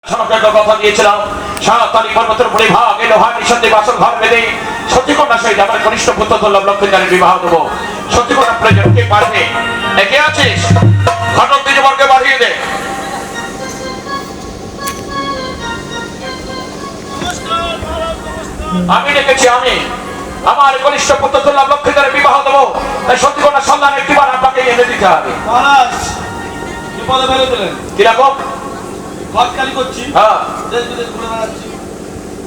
কথা দিয়েছিলাম সারাতালি পর্বতের উপরে ভাগ এলো ভাগ নিঃসন্দেহ বাসর ঘর বেঁধে সত্যিকন্যা সহিত আমার কনিষ্ঠ পুত্র দুর্লভ লক্ষ্মীদারের বিবাহ দেবো। সত্যিকন্যা প্রয়োজন কে পারবে? একে আছিস ঘটক দিনবরকে বাড়িয়ে দে। আমি ডেকেছি, আমি আমার কনিষ্ঠ পুত্র দুর্লভ লক্ষ্মীদারের বিবাহ দেবো। তাই সত্যিকন্যা সন্ধান একটিবার আপনাকে এনে দিতে হবে। মহারাজ বিপদে ফেলে দিলেন। কিরকম? গতকালি করছি, হ্যাঁ দেশ বিদেশ ঘুরে বেড়াচ্ছি,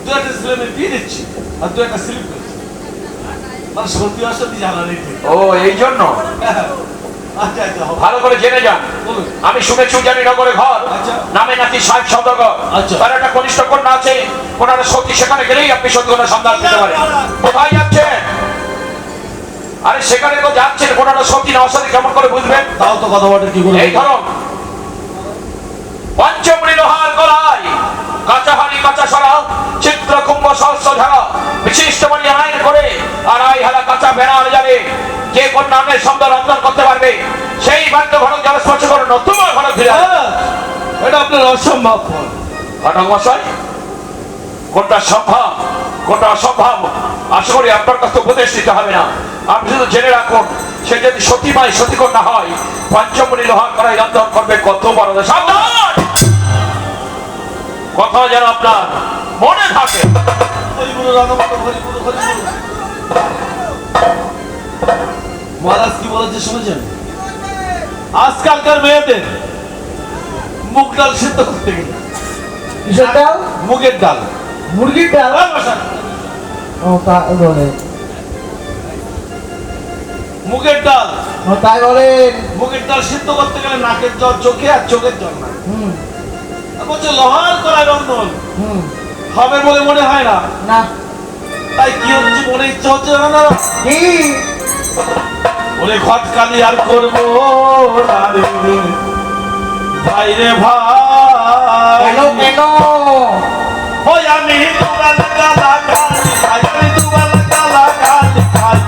দু একটা ছেলে বিয়ে দিচ্ছি আর দু একটা স্লিপ করছি, মানে সত্যি অসত্যি জানা নেই। ও এই জন্য আচ্ছা আচ্ছা ভালো করে জেনে যান। বলুন। আমি শুনেছি জানি নগরে ঘর আচ্ছা। নামে নাকি 60 সওদাগর। আচ্ছা। তার একটা কনিষ্ঠ কন্যা আছে, ওনারা সত্যি সেখানে গেলেই আপনি সত্যি সন্ধান পেতে পারেন। কোথায় যাচ্ছেন? আরে সেখানে তো যাচ্ছেন, ওনারা সত্যি না অসত্যি কেমন করে বুঝবেন? তাও তো কথা বটে, কি করে? এই ধরুন পঞ্চমুড়ি লোহার গলায় কাঁচা হাড়ি কাঁচা সরা চিত্র কুম্ভ সহস্র ঝাড়া বিশিষ্ট বাড়ি আইন করে আড়াই হালা কাঁচা বেড়ার যাবে যে কোন নামের শব্দ রন্ধন করতে পারবে সেই বাদ্য ঘটক যারা স্পর্শ করে নতুন ঘটক ফিরে আসবে। এটা আপনার অসম্ভব। ঘটক মশাই, কোনটা সম্ভব কোনটা অসম্ভব আশা করি আপনার কাছে উপদেশ দিতে হবে না। আপনি শুধু জেনে রাখুন, সে যদি সতীমাই সতীকন্যা হয় পঞ্চমুড়ি লোহার কড়াই রন্ধন করবে কত বড়। সাবধান, কথা যেন আপনার মনে থাকে। মহারাজ কি বলেছে শুনেছেন? আজকালকার মেয়েদের মুগ ডাল সিদ্ধ করতে গেলে কিসের ডাল? মুগের ডাল, মুরগির ডাল? ও তাই বলে। মুগের ডাল, ও তাই বলেন। মুগের ডাল সিদ্ধ করতে গেলে নাকের জল চোখে আর চোখের জল না। হুম বলছে লোহার কড়াই রন্ধন হুম হবে বলে মনে হয় না। না। তাই কি হচ্ছে মনে ইচ্ছা হচ্ছে না? কি? ওরে ঘটকালি আর করবো না রে ভাই রে ভাই। কেন কেন? ওই আমি দুবার গালা গালি খাই, আমি দুবার গালা গালি খাই।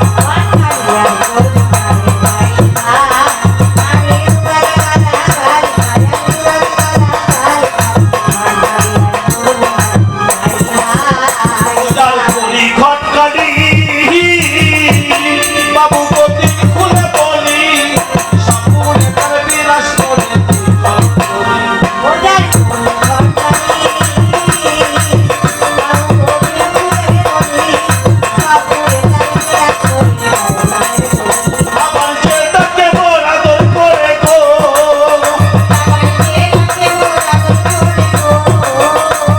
ডাল করি ঘটকালি বাবু গতি খুলে বলি সাপুরে তার বিরাজ করে আমার যেটাকে বড় আদর করে গো।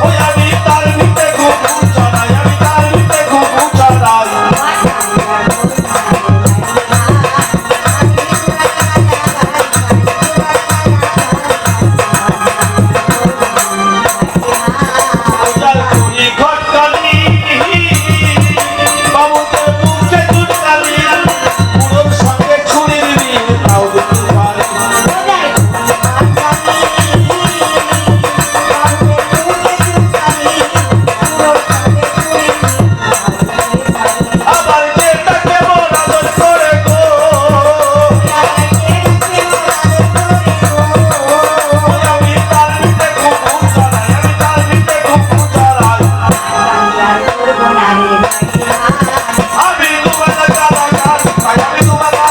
ওই আমি তার ভিতরে ঘুঘু চড়াই, আমি তার ভিতরে ঘুঘু চড়াই। ডাল করি ঘটকালি বাবুদের মুখে চুটকালি পুরোর সঙ্গে ছুরির বিয়ে তাও দিতে পারে। আবার যেটাকে বড় আদর করে গো। ওই আমি তার ভিতরে ঘুঘু চড়াই, আমি তার ভিতরে ঘুঘু চড়াই। আমি দুবেলা গালা গালি খাই, আমি দুবেলা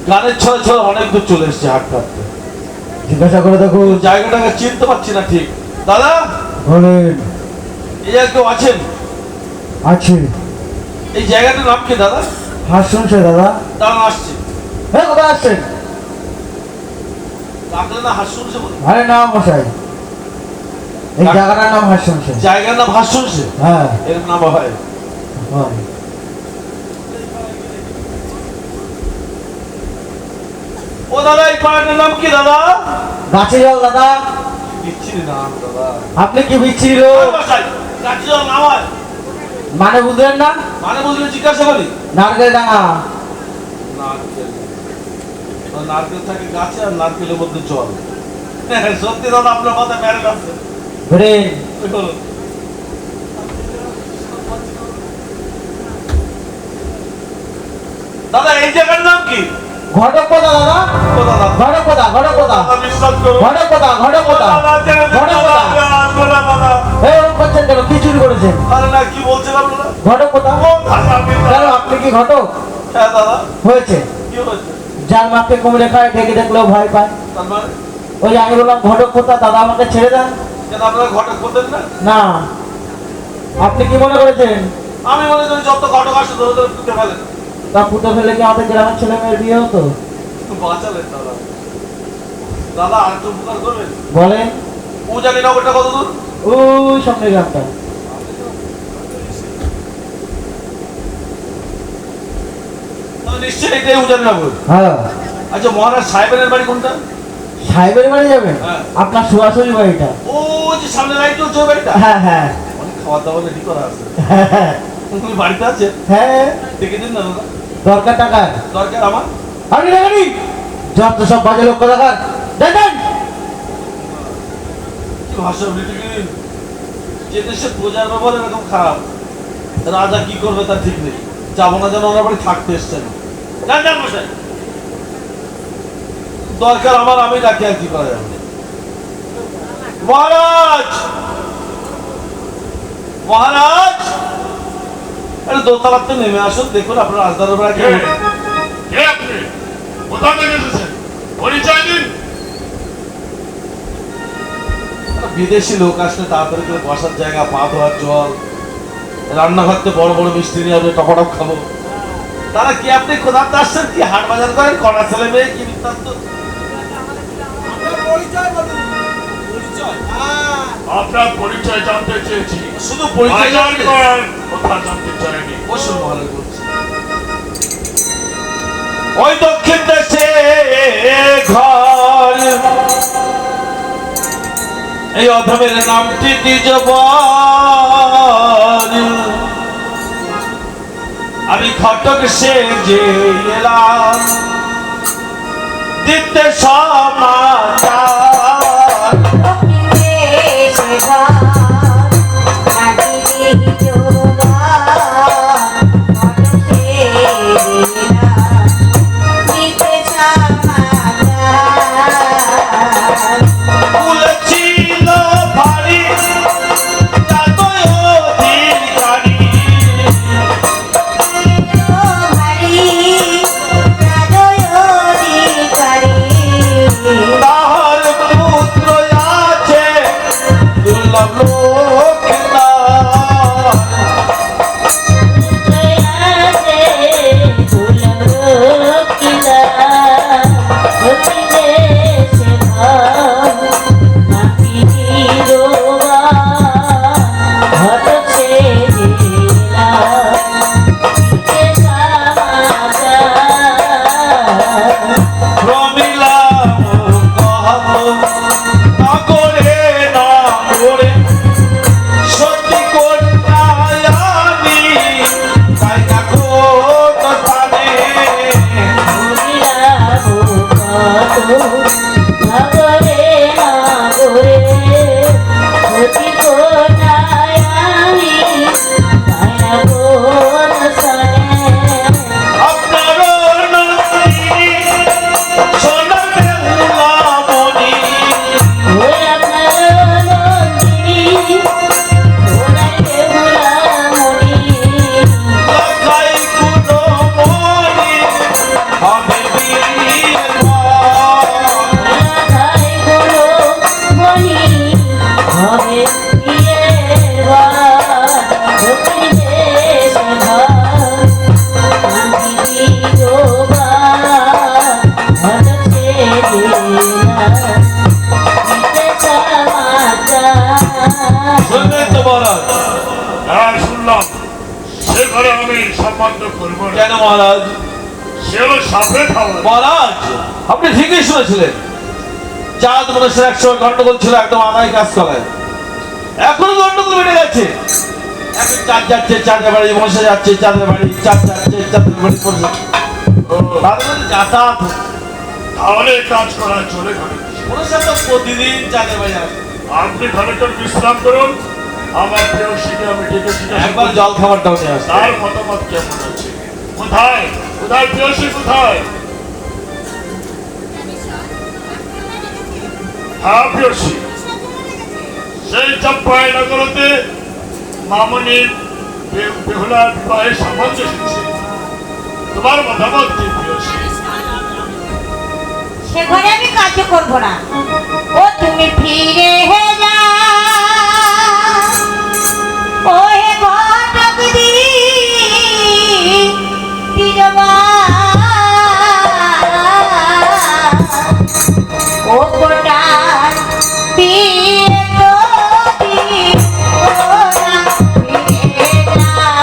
গানের ছড়া ছড়া অনেক দূর চলে এসছে হাঁটতে হাঁটতে। জিজ্ঞাসা করে দেখো। জায়গাটাকে চিনতে পারছি না ঠিক। দাদা বলেন। এই জায়গায় কেউ আছেন? আছে। এই জায়গাটার নাম কি দাদা? হাস শুনছে দাদা? দাঁড়ান আসছে। হ্যাঁ, কোথায় আসছেন? ডাকলে না হাস শুনছে বলে? আরে না মশাই, এই জায়গাটার নাম হাস শুনছে। জায়গার নাম হাস শুনছে? হ্যাঁ এর নাম হয়। হয়। ও দাদা এই পাড়াটার নাম কি দাদা? গাছে জল দাদা। বিচ্ছিরি নাম দাদা। আপনি কি বিচ্ছিরি লোক? গাছি জল নাম হয় মানে বুঝলেন না? মানে বুঝলে জিজ্ঞাসা করি। নারকেল ডাঙা। নারকেল, নারকেল থাকে গাছে আর নারকেলের মধ্যে জল। সত্যি দাদা আপনার মাথায় প্যারেল আছে। ঘুরে বলুন। দাদা এই জায়গার নাম কি? ঘটক কোথা দাদা? ও দাদা, ঘটক কোথা? ঘটক কোথা? দাদা বিশ্বাস করো। ঘটক কোথা? ঘটক কোথা? দাদা, ছেড়ে দিন, ঘটক দাদা, কোথা? আসবো না, দাদা। এই ওরকম করছেন কেন? কি চুরি করেছেন? আরে না, কি বলছেন আপনারা? ঘটক কোথা? ও দাদা, আমি কেন দাদা। আপনি কি ঘটক? হ্যাঁ দাদা, হয়েছে। কি হয়েছে? যার মাপে কুমিরে খায় ডেকে দেখলেও ভয় পায়। তার মানে? ওই যে আমি বললাম ঘটক কোথা, দাদা আমাকে ছেড়ে দেন। কেন আপনারা ঘটক করতেন না? না, আপনি কি মনে করেছেন? আমি মনে করি যত ঘটক আসে ধরে ধরে পুঁতে ফেলেন। তা পুঁতে ফেলে কি আমাদের গ্রামের ছেলে মেয়ের বিয়ে হতো? বাঁচালেন দাদা। দাদা আর একটু উপকার করবেন? বলেন। পূজালি নগরটা কত দূর? ওই সামনে গ্রামটা। তাহলে নিশ্চয়ই এটাই উজানি নগর। হ্যাঁ। আচ্ছা, মহারাজ সাহেবের বাড়ি কোনটা? সাহেবের বাড়ি যাবেন? হ্যাঁ। আপনার শ্বশুর বাড়িটা। ও যে সামনে বাড়িটা হচ্ছে ওই বাড়িটা? হ্যাঁ হ্যাঁ অনেক খাওয়া দাওয়া রেডি করা আছে। হ্যাঁ তুমি বাড়িতে আছে? হ্যাঁ। দেখে দিন না দাদা। দরকার টাকার। দরকার আমার। আপনি টাকা নিন। যত সব বাজে লোক টাকার দেন। কি ভাষা বলি, যে দেশে প্রজার ব্যবহার এরকম খারাপ, রাজা কি করবে তার ঠিক নেই। যাবো না যেন ওনার বাড়ি থাকতে এসছেন। যান যান মশাই। দরকার আমার, আমি ডাকি, আর কি করা যাবে। মহারাজ, মহারাজ, আরে দোতলাতে নেমে আসুন, দেখুন আপনার রাজদার বেড়া কি। কে আপনি? কোথা থেকে এসেছেন? পরিচয় দিন। বিদেশি লোক আসলে তাড়াতাড়ি করে বসার জায়গা, পা ধোয়ার জল, রান্নাঘরতে বড় বড় মিষ্টি নিয়ে আসবে, টপাটপ খাবো। তারা কি আপনি কোথাতে আসছেন? কি হাট বাজার করেন? কড়া ছেলে মেয়ে কি বৃত্তান্ত? আপনার পরিচয় জানতে চেয়েছি। শুধু পরিচয় বাজার জানতে? করার কথা জানতে চাইনি। বসুন মহারাজ, বলছি। ওই দক্ষিণ দেশে ঘর, এই অধমের নামটি দ্বিজবর। আমি ঘটক সে যে এলাম দিতে সমাচার। কুল ছিল ভারী, যাতই অধিকারী। তাহার পুত্র আছে দুর্লভ লোকদার। প্রমিলা কহব নগরে নগরে, সতী কন্যায় আমি তাই না কোন স্থানে। আপনারও নন্দিনী সোনা বেহুলামণি, লক্ষাই গুণমণি হবে বীর মন। শুনলেন তো মহারাজ? হ্যাঁ শুনলাম। সে ঘরে আমি সম্বন্ধ করবো না। কেন মহারাজ? সে হলো সাপে খাওয়া। মহারাজ, আপনি ঠিকই শুনেছিলেন। চাঁদ মানুষের একসময় গন্ডগোল ছিল, একদম আদায় কাজ করায়। এখনো গন্ডগোল বেড়ে গেছে। এখন চাঁদ যাচ্ছে চাঁদের বাড়ি, বসে যাচ্ছে চাঁদের বাড়ি, চাঁদ যাচ্ছে চাঁদের বাড়ি, বসে যাচ্ছে। তাদের মধ্যে যাতায়াত হচ্ছে। তাহলে কাজ করা চলে ঘরে। মনে হচ্ছে তো প্রতিদিন চাঁদের বাড়ি আসে। আপনি খানিকটা বিশ্রাম করুন, আমার প্রেয়সীকে আমি ডেকে জিজ্ঞাসা একবার করি, জল খাবারটাও নিয়ে আসতে তার মতামত কেমন আছে। কোথায় কোথায় প্রেয়সী কোথায়? হ্যাঁ প্রেয়সী, সেই চম্পাই নগরতে মামনির বেহুলার বিবাহের সম্বন্ধ এসেছে। তোমার মতামত কি প্রেয়সী? সে ঘরে আমি কাজ করবো না। ও তুমি ফিরে যাও, ও হে ঘটক দিবা, ও গোটার বিয়ে করি, ও না ফিরে যাও,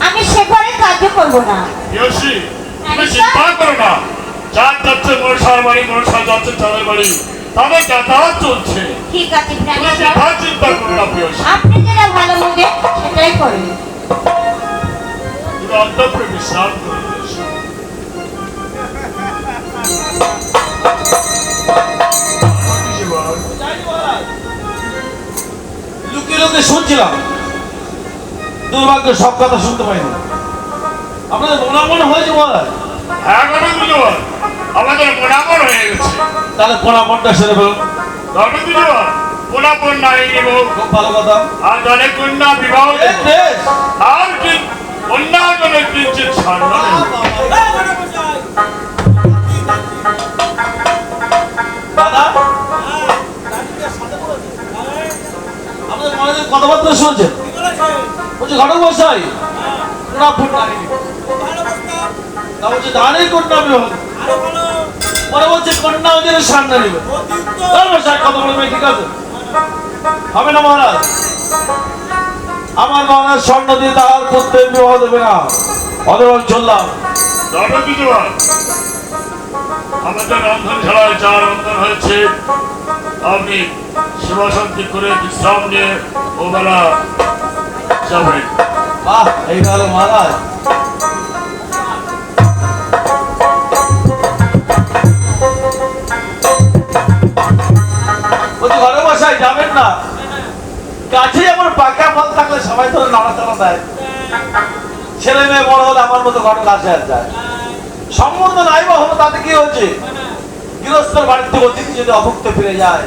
আমি সে ঘরে কাজ করবো না। প্রেয়সী, তুমি চিন্তা করো না। চাঁদ যাচ্ছে মনসার বাড়ি, মনসা যাচ্ছে চাঁদের বাড়ি, তাদের যাতায়াত চলছে। ঠিক আছে তুমি প্রাণেশ্বর, সেটা চিন্তা করো না প্রেয়সী। আপনি যেটা ভালো মনে সেটাই করেন। তুমি অন্তঃপুরে বিশ্রাম করে প্রেয়সী। লুকিয়ে লুকিয়ে শুনছিলাম, দুর্ভাগ্য সব কথা শুনতে পাইনি। আপনাদের মনে হয়েছে মহারাজ? হ্যাঁ ঘটক বিজয়, আমাদের মোনাপন হয়ে গেছে। তাহলে পোড়াপনটা সেরে ফেলুন। ঘটক বিজয়, মোনাপন নাই নিব। খুব ভালো কথা। আর অনেক কন্যা বিবাহ এই দেব। বেশ। আর কি অন্য কোনো কিঞ্চিত ছাড় নেই। দাদা, আমাদের মহারাজের কথাবার্তা শুনছেন? বলছি ঘটক মশাই, পোড়াপন নারী নিব। তা বলছে দাঁড়িয়ে কন্যা বিবাহ দেব। পরে বলছে কন্যা ওদের সামনে নিবে। মশাই কথা বলবে, ঠিক আছে? হবে না মহারাজ? আমার মহারাজ স্বর্ণ দিয়ে তার পুত্রের বিবাহ দেবে না। অদরণ চললাম। ঘটক বিজয়, আমাদের রন্ধনশালায় চা রন্ধন হয়েছে। আপনি শিবাশান্তি করে বিশ্রাম নিয়ে ওবেলা যাবেন। বাহ, এই গেল মহারাজ। বলছি ঘরে বসাই যাবেন না? কাছে আমার পাকা ফল থাকলে সবাই তো নাড়াচাড়া দেয়। ছেলে মেয়ে বড় হলে আমার মতো ঘরে কাছে আর যায়। সম্বন্ধ নাই বা হলো, তাতে কি হচ্ছে? গৃহস্থর বাড়িতে অতিথি যদি অভুক্ত ফিরে যায়,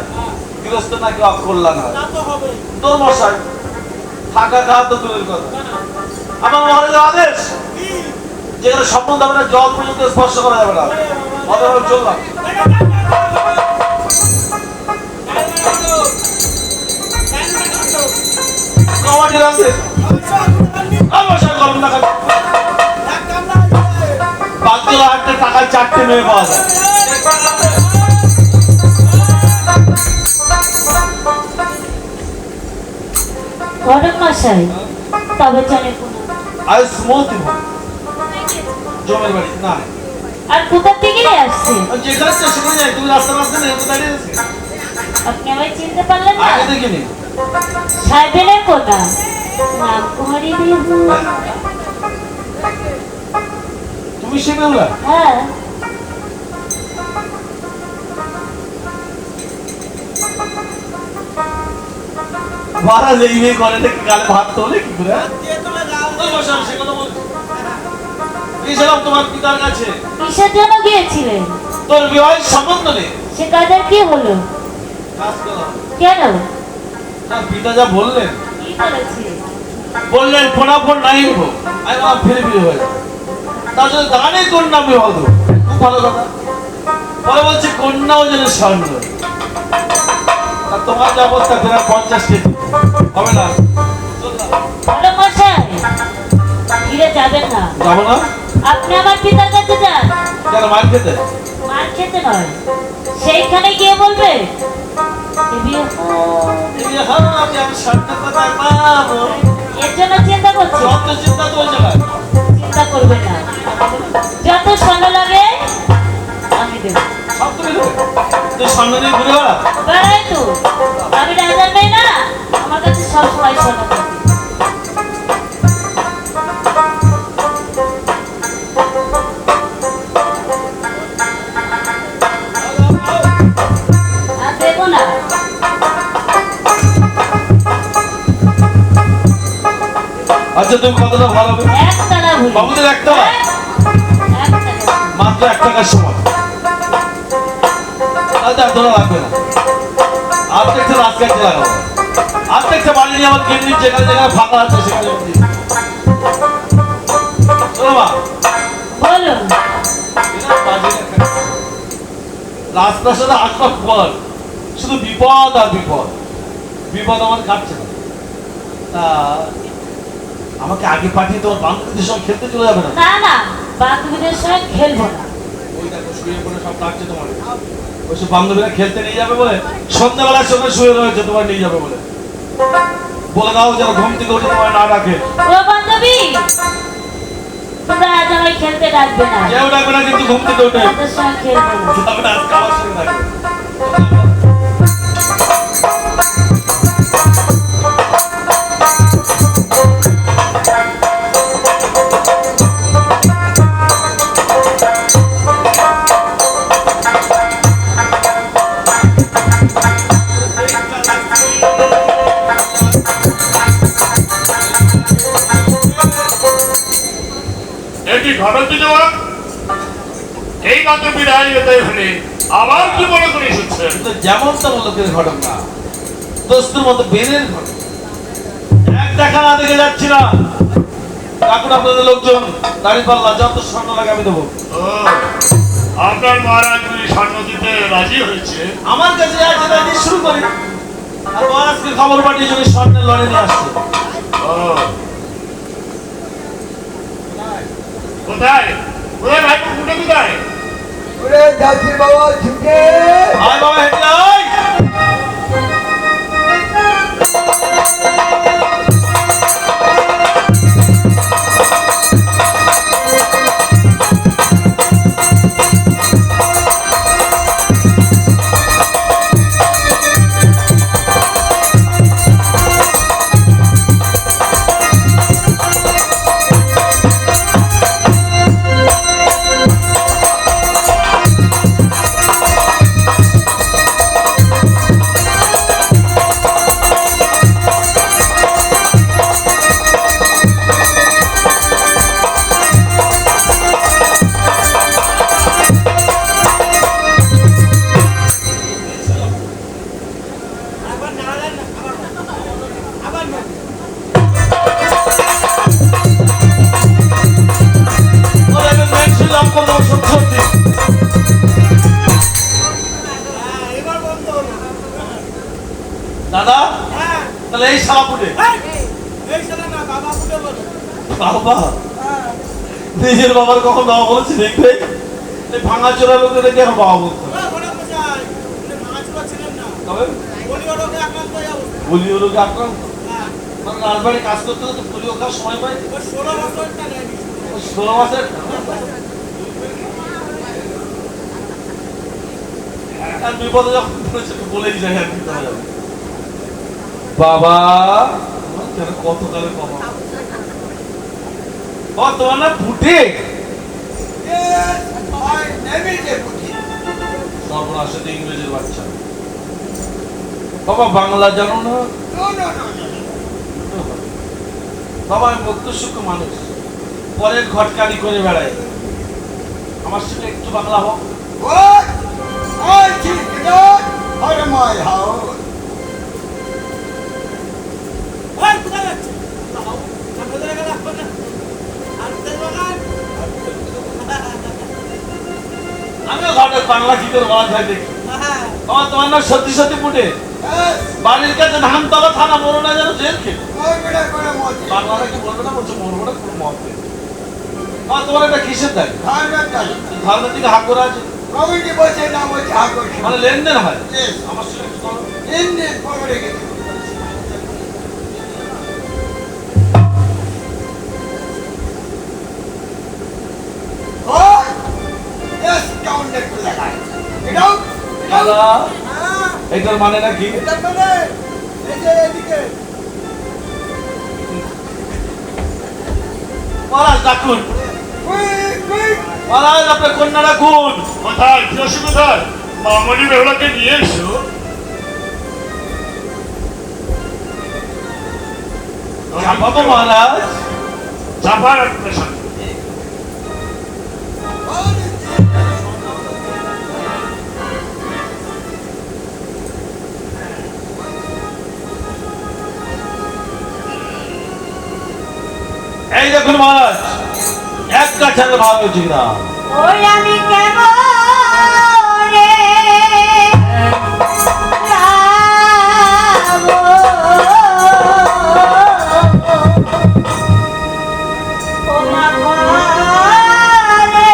গৃহস্থ নাকি অকল্যাণ হয়। তোর মশাই থাকা খাওয়া তো দূরের কথা, আমার মহারাজের আদেশ যেখানে সম্বন্ধ হবে না, জল পর্যন্ত স্পর্শ করা যাবে না। অতএব চললাম। কমাটি রাখছে মশাই গরম না খাবে। বাচ্চারা হাঁটতে টাকায় 4টে মেয়ে পাওয়া যায়। ঘটক মশাই, তবে চলে আজ স্মলতি জমের বাড়ি না, আর কোথা থেকে আসছে? যেখানে সেখানে যাই। তুমি রাস্তা রাস্তা নেই, দাঁড়িয়ে আছে। আপনি আমায় চিনতে পারলেন না? আগে দেখিনি। সাহেবের কোনা নাম কুমারী দেবু। তুমি সে বেহুলা? হ্যাঁ, মহারাজ এই মেয়ে করে নাকি গালে ভাত তোলে কি করে? ওই বসে আমি সে কথা বলছি। গিয়েছিলাম তোমার পিতার কাছে, কিসের জন্য গিয়েছিলেন? তোর বিবাহের সম্বন্ধ নেই। সে কাজের কি হলো? কাজ করো। কেন? তার পিতা যা বললেন, কি বলেছে? বললেন ফোনাফোন নাই হোক, আমি আমার ফিরে ফিরে হয়ে যাবো। তার জন্য দানে কন্যা বিবাহ দেবো। খুব ভালো কথা। পরে বলছে কন্যাও যেন স্বর্ণ। আর তোমার যা অবস্থা ফেরা 50 কেজি হবে না। চললাম। বলো মশাই, ফিরে যাবেন না। যাবো না? আপনি আমার পিতার কাছে যান। কেন মার খেতে? মার খেতে নয়, সেইখানে গিয়ে বলবে এ বিয়ে এই হ্যাঁ আমি স্বর্ণ কোথায় পাবো? এর জন্য চিন্তা করছি। যত চিন্তা তো ওই জায়গায়। চিন্তা করবেন না, যত স্বর্ণ লাগে আমি দেব। সব তুমি দেবে। তুই স্বর্ণ নিয়ে ঘুরে বেড়া। বেড়াই তো, আমি রাজার মেয়ে না, আমার কাছে সব সময় স্বর্ণ থাকে। আর দেবো না। আচ্ছা তুমি কতটা ভালো হবে? একতলা ভুল। বাবুদের একতলা? মাত্র 1 টাকার সময়। আচ্ছা তোরা লাগবে না। আর্ধেকটা রাজকাজে লাগাবো। আর্ধেকটা বাড়ি নিয়ে আমার গিন্নির যেখানে যেখানে ফাঁকা আছে সেখানে দিই। শোনো মা, বলুন। এরা বাজে না। রাজপ্রাসাদে আসবার পর শুধু বিপদ আর বিপদ। বিপদ আমার কাটছে না। তা আমাকে আগে পাঠিয়ে তোমার বান্ধবীদের সঙ্গে খেলতে চলে যাবে না? না না, বান্ধবীদের সঙ্গে খেলবো না। ওই দেখো শুয়ে পড়ে সব ডাকছে তোমার। ওইসব বান্ধবীরা খেলতে নিয়ে যাবে বলে সন্ধ্যাবেলার সময় শুয়ে রয়েছে, তোমার নিয়ে যাবে বলে। বলে দাও যেন ঘুম থেকে উঠে তোমার না ডাকে। ও বান্ধবী, তোমরা আজ আমায় খেলতে ডাকবে না। কেউ ডাকবে না কিন্তু ঘুম থেকে উঠে তাদের সঙ্গে খেলবো না। যাবে না, আজকে আমার সঙ্গে ডাকবে। এটি ঘটক দেওয়া এই মাত্র বিদায় নিতে হলে আবার কি মনে করে এসেছে? কিন্তু যেমন তেমন লোকের ঘটক না, দোস্তের মতো বেদের ঘটক। এক দেখা না দেখে যাচ্ছি না। কাকুন আপনাদের লোকজন দাড়ি পাল্লা যত স্বর্ণ লাগে আমি দেবো। ও, আপনার মহারাজ স্বর্ণ দিতে রাজি হয়েছে? আমার কাছে আছে তাই দিয়ে শুরু করি। আর মহারাজকে খবর পাঠিয়ে যদি স্বর্ণের লড়ে নিয়ে আসছে। ও, কোথায় কোথায় ভাই, কোনটা কোথায়? ওরে যাচ্ছি বাবা ঝুঁকে। আয় বাবা হেঁটে আয়। দাদা তাহলে এই শালা ফুটে বাবা নিজের বাবার কখন বাবা বলেছে দেখবে? এই ভাঙা চোরা লোকের দেখে এখন বাবা বলতো। তবে পোলিও রোগে আক্রান্ত। মানে রাজবাড়ি কাজ করতে করতে পোলিও খাওয়ার সময় পাই। 16 মাসের আর বিপদে যখন পড়েছে বলেই যায় আর কি করা যাবে। বাবা কেন কত কালে বাবা ও তোমার না ফুটে সর্বনাশ ইংরেজের বাচ্চা বাবা বাংলা জানো না বাবা আমি মুক্ত সূক্ষ্ম মানুষ পরের ঘটকালি করে বেড়াই আমার সঙ্গে একটু বাংলা হোক আমিও ঘরের বাংলা কি করে বলা যায় দেখি আমার তোমার না সত্যি সত্যি ফুটে বাড়ির কাছে ধানতলা থানা বলো না যেন জেল খেলো বাংলাটা কি বলবে না বলছো মরবো না কোনো মত নেই আমার তোমার একটা কিসের দায় ধারণার দিকে হাত করে আছে মানে লেনদেন হয় আমার সঙ্গে একটু করো। দাদা, এটার মানে নাকি মহারাজ ডাকুন মহারাজ আপনার কন্যা ডাকুন কোথায় কি অসুবিধা মামনি বেহুলাকে নিয়ে এসো বাবা মহারাজ চাপার একটা সাথে এই দেখুন মহারাজ এক কাছারে ভালো হয়েছে কিনা ওই আমি কেমন রে যাবো? ও মা ঘরে,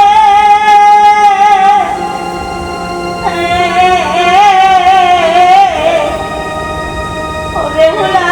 ও বেহুলা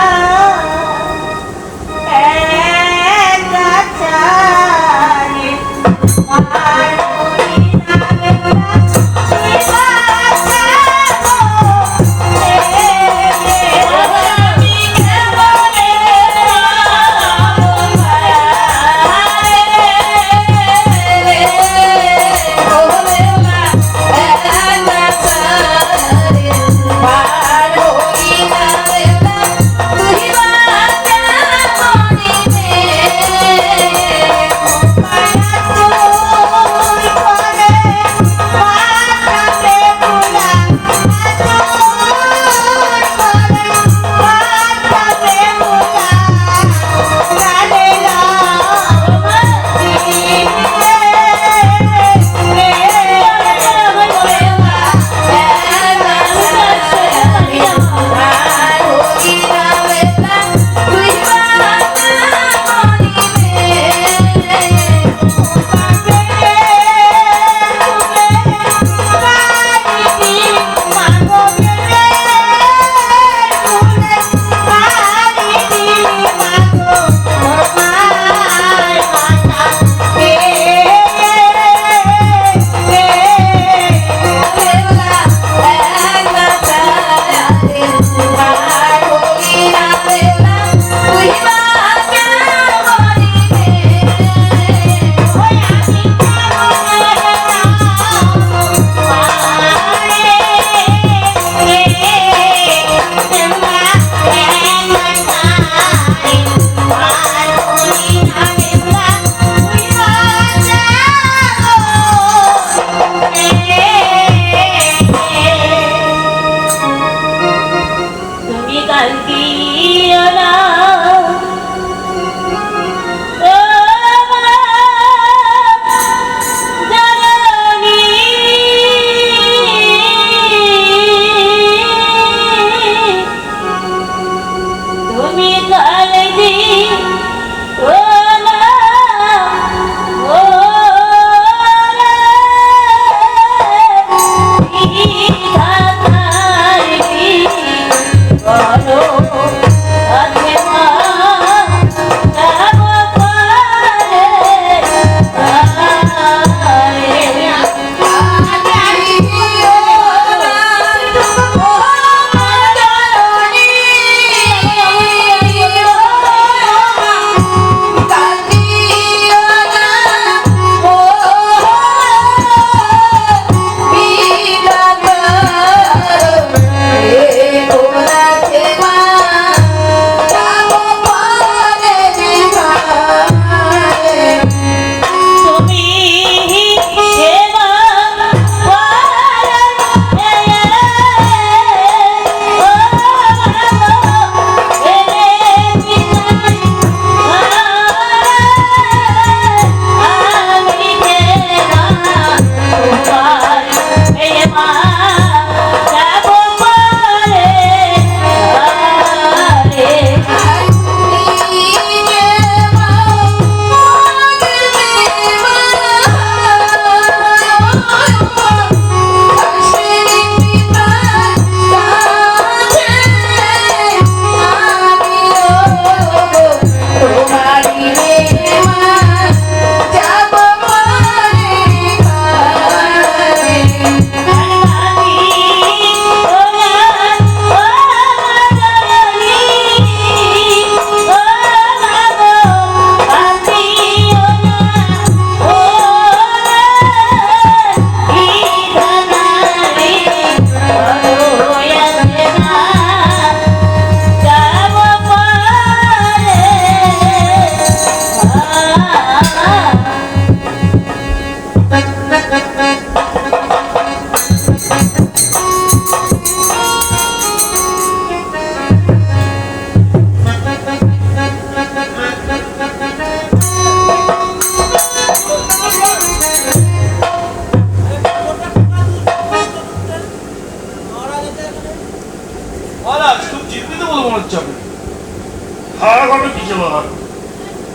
এখনো কিছু বল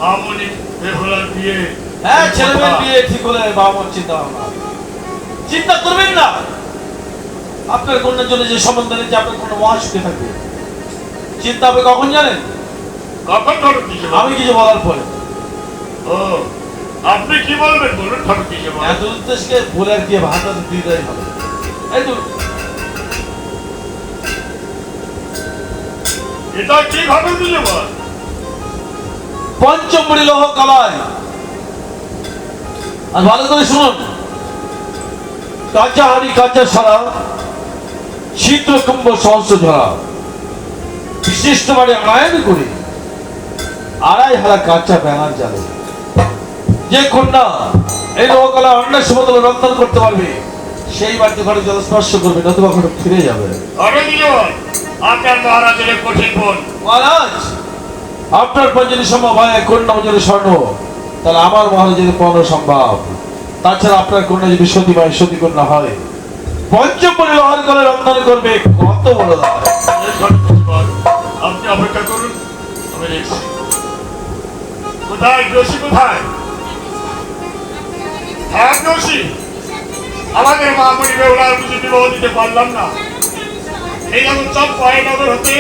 আমনি বেহুলার বিয়ে হ্যাঁ ছেলে মেয়ের বিয়ে ঠিক হলে বাবা মার চিন্তা ভাবনা চিন্তা করবেন না আপনার কন্যার জন্য যে সম্বন্ধ নিচ্ছে আপনার কোনো মহাসুখে থাকবে চিন্তা হবে কখন জানেন কখন ঠাকুর কিছু আমি কিছু বলার পরে ও আপনি কি বলবেন বলুন ঠাকুর কিছু এত উদ্দেশ্যকে বলে আর কি ভাষা দিতে হবে এই তো এটা কি ঘটনা কিছু বল পঞ্চমুড়ি লৌহ কলায় আর ভালো করে শুনুন কাঁচা হাড়ি কাঁচা সারা ছিদ্র কুম্ভ সহস্র ঝরা বিশিষ্ট বাড়ি আয়ন করে আড়াই হারা কাঁচা ব্যাঙার জালে যে কন্যা এই লৌহকলা অন্যের সমতল রন্ধন করতে পারবে সেই বাড়িতে ঘরে জল স্পর্শ করবে নতুবা ঘরে ফিরে যাবে ঘটনা কিছু বল আপনার মহারাজের কঠিন বোন মহারাজ আপনার পঞ্জনী সম্ভব হয় কন্যা যদি স্বর্ণ তাহলে আমার মহারাজের পণ্য সম্ভব তাছাড়া আপনার কন্যা যদি সতী হয় সতী কন্যা হয় পঞ্চমপুরে লোহার করে রন্ধন করবে কত বড় দায় এই ঘটনা কিছু বল আপনি অপেক্ষা করুন আমি দেখছি কোথায় যোশী কোথায় হ্যাঁ যোশী আমাদের মামনি বেহুলার বুঝে বিবাহ দিতে পারলাম না এই যেমন সব পায়নগর হতে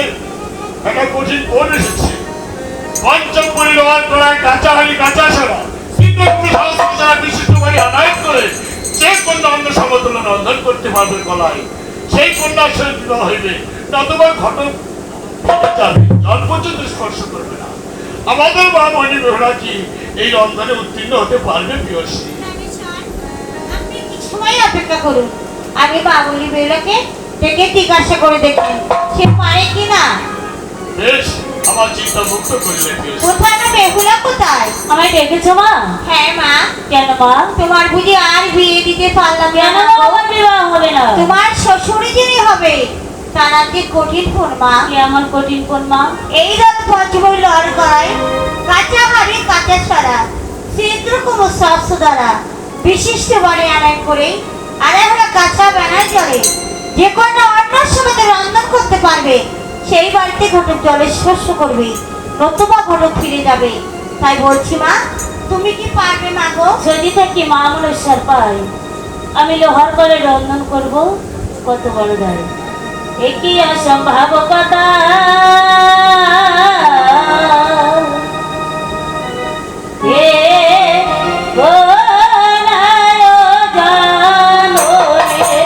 একটা কঠিন বোন এসেছে পঞ্চমপুরী লোহার কলায় কাঁচা হাড়ি কাঁচা সারা বিশিষ্ট বাড়ি আদায় করে যে কন্যা অন্য সমতুল্য রন্ধন করতে পারবে কলায় সেই কন্যার সহিত বিবাহ হইবে নতুবা ঘটক যাবে জল পর্যন্ত স্পর্শ করবে না আমাদের মামনি বেহুলা কি এই রন্ধনে উত্তীর্ণ হতে পারবে প্রিয়সী আপনি কিছু সময় অপেক্ষা করুন আমি বাবুলি বেলাকে ডেকে জিজ্ঞাসা করে দেখি সে পারে কিনা বেশ আমার চিন্তা মুক্ত করিলে প্রিয়সী কোথায় না বেহুলা কোথায় আমায় ডেকেছো মা হ্যাঁ মা কেন মা তোমার বুঝি আর বিয়ে দিতে পারলাম কেন না মা গো? আমার বিবাহ হবে না তোমার শ্বশুরই যিনি হবে তার আজকে কঠিন ফোন মা কি আমার কঠিন কোন মা এই রাত পঞ্চমী লড় করায় কাঁচা হাড়ি কাঁচা সারা ছিদ্র কোনো সহস্র দ্বারা বিশিষ্ট বাড়ি আনাই করে আড়াই হলো কাঁচা বেনার জলে যে কোনো অন্য সময় রন্ধন করতে পারবে সেই বাড়িতে ঘটক জলে স্পর্শ করবে নতুবা ঘটক ফিরে যাবে তাই বলছি মা তুমি কি পারবে মা গো যদি থাকি মা মনসার পাই আমি লোহার করে রন্ধন করব কত বড় দায় একই অসম্ভব কথা এ গোনায় জানো রে,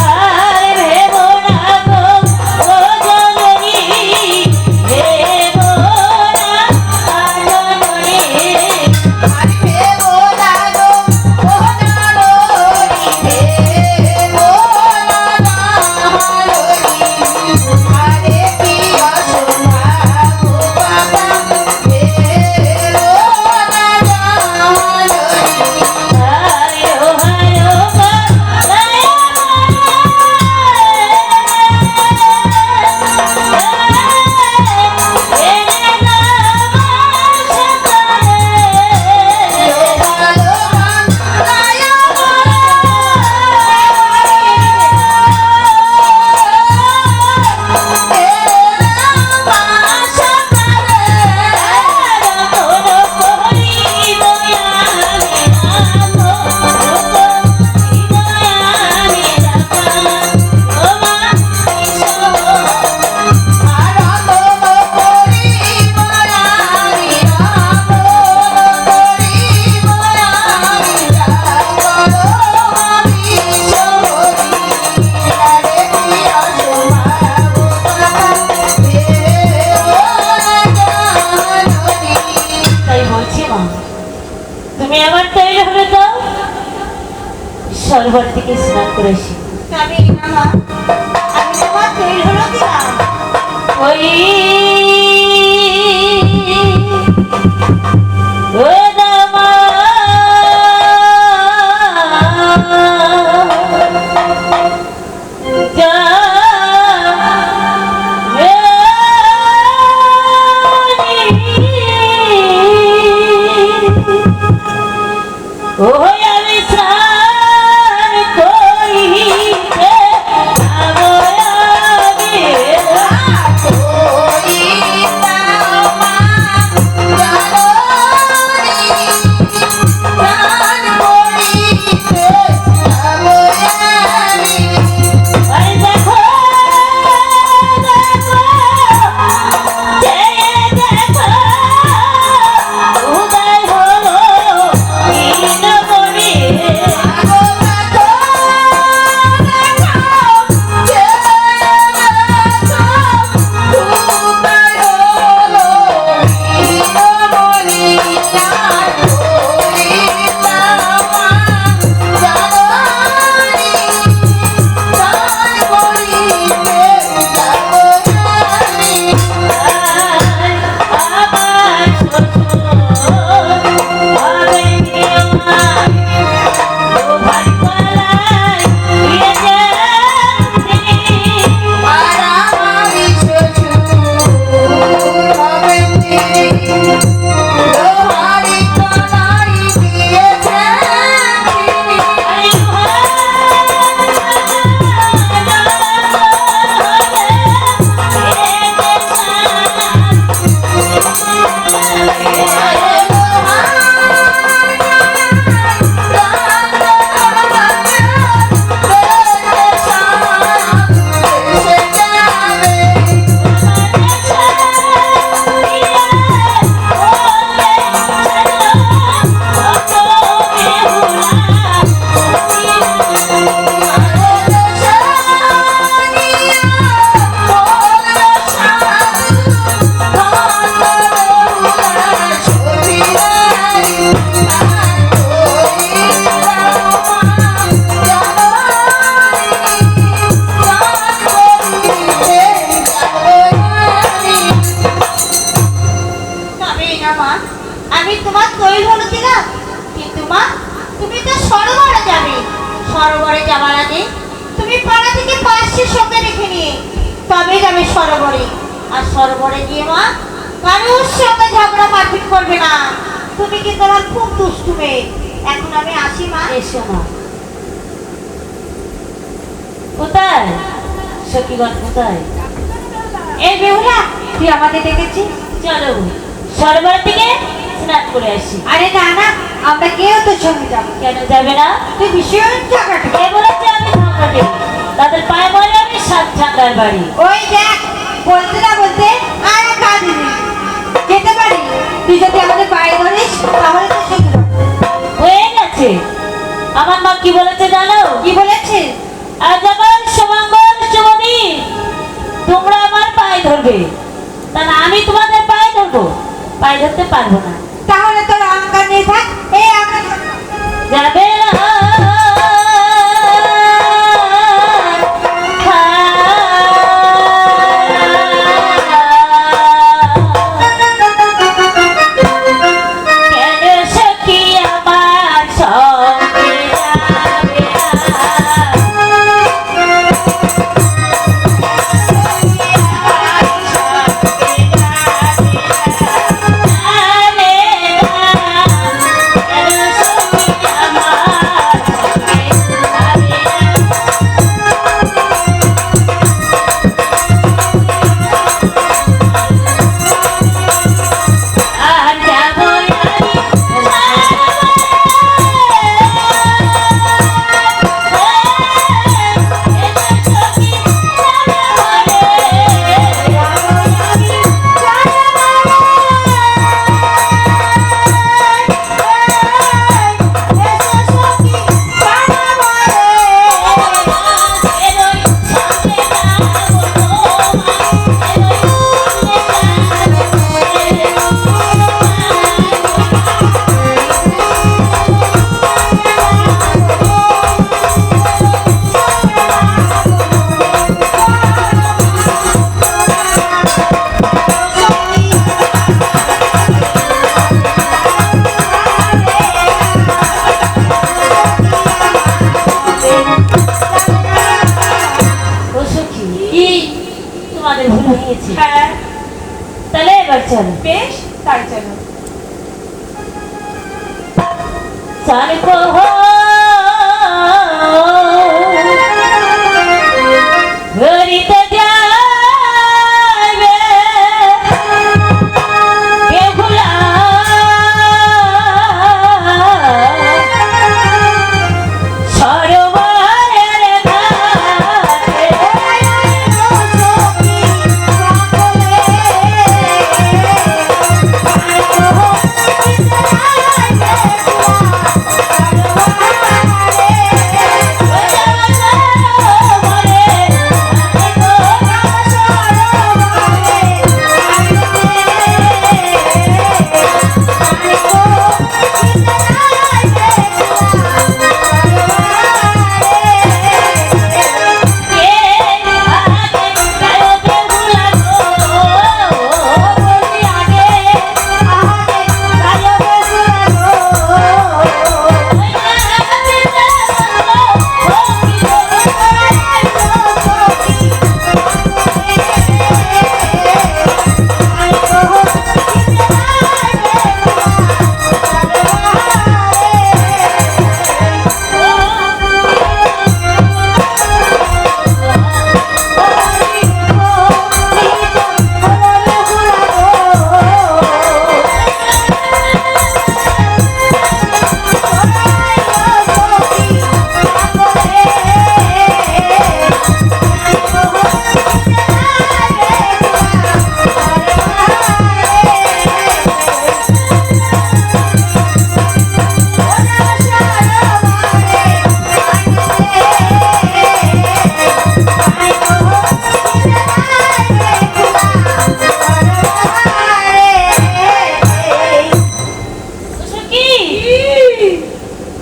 আর ভেবো না গো ও জননী, ভেবো না জননী। হায়ো হায়ো তাই বলছি মা তুমি আমার তৈরি হলে দাও সরোবর থেকে স্নান করে আসি আমি মা আমি তোমার তৈরি হলো দিলাম ওই ও দামা যা ও আমি তুমি তো সরোবরে যাবে। সরোবরে যাবার আগে তুমি পাড়া থেকে 500 সঙ্গে রেখে নিয়ে তবে যাবে সরোবরে। আর সরোবরে গিয়ে মা কারোর সঙ্গে ঝগড়া মারপিট করবে না। তুমি কিন্তু আমার খুব দুষ্টু মেয়ে। এখন আমি আসি মা। এসো মা। কোথায় সখীগণ, কোথায়? এই বেহুলা, তুই আমাদের ডেকেছিস? চলো সরোবর থেকে স্নান করে আসি। আরে না না, আমরা কেউ তোর সঙ্গে যাবো। কেন যাবে না? তুই ভীষণ ঝগড়া। কে বলেছে আমি ঝগড়াটে? তাদের পায়ে বলে আমি সাত ঠান্ডার বাড়ি। ওই দেখ, বলতে না বলতে আর কাজ নেই। যেতে পারি, তুই যদি আমাদের পায়ে ধরিস তাহলে তো শিখে যাবো। হয়ে গেছে। আমার মা কি বলেছে জানো? কি বলেছে? আজ আমার শুভঙ্কর শুভদিন, তোমরা আমার পায়ে ধরবে। তা না আমি তোমাদের পায়ে ধরবো? পায়ে ধরতে পারবো না। তাহলে তোর অহংকার নিয়ে থাক। এই আমরা যাবে না। কেন সখী আমার সঙ্গে যাবে আর যাবো ও সখী, তোমাদের ভুল হয়ে গেছে। হ্যাঁ তাহলে এবার চলো। বেশ, তাই চলো। চাল কহো ঘরিতে যাবে বেহুলা, সরোবরের ঘাটে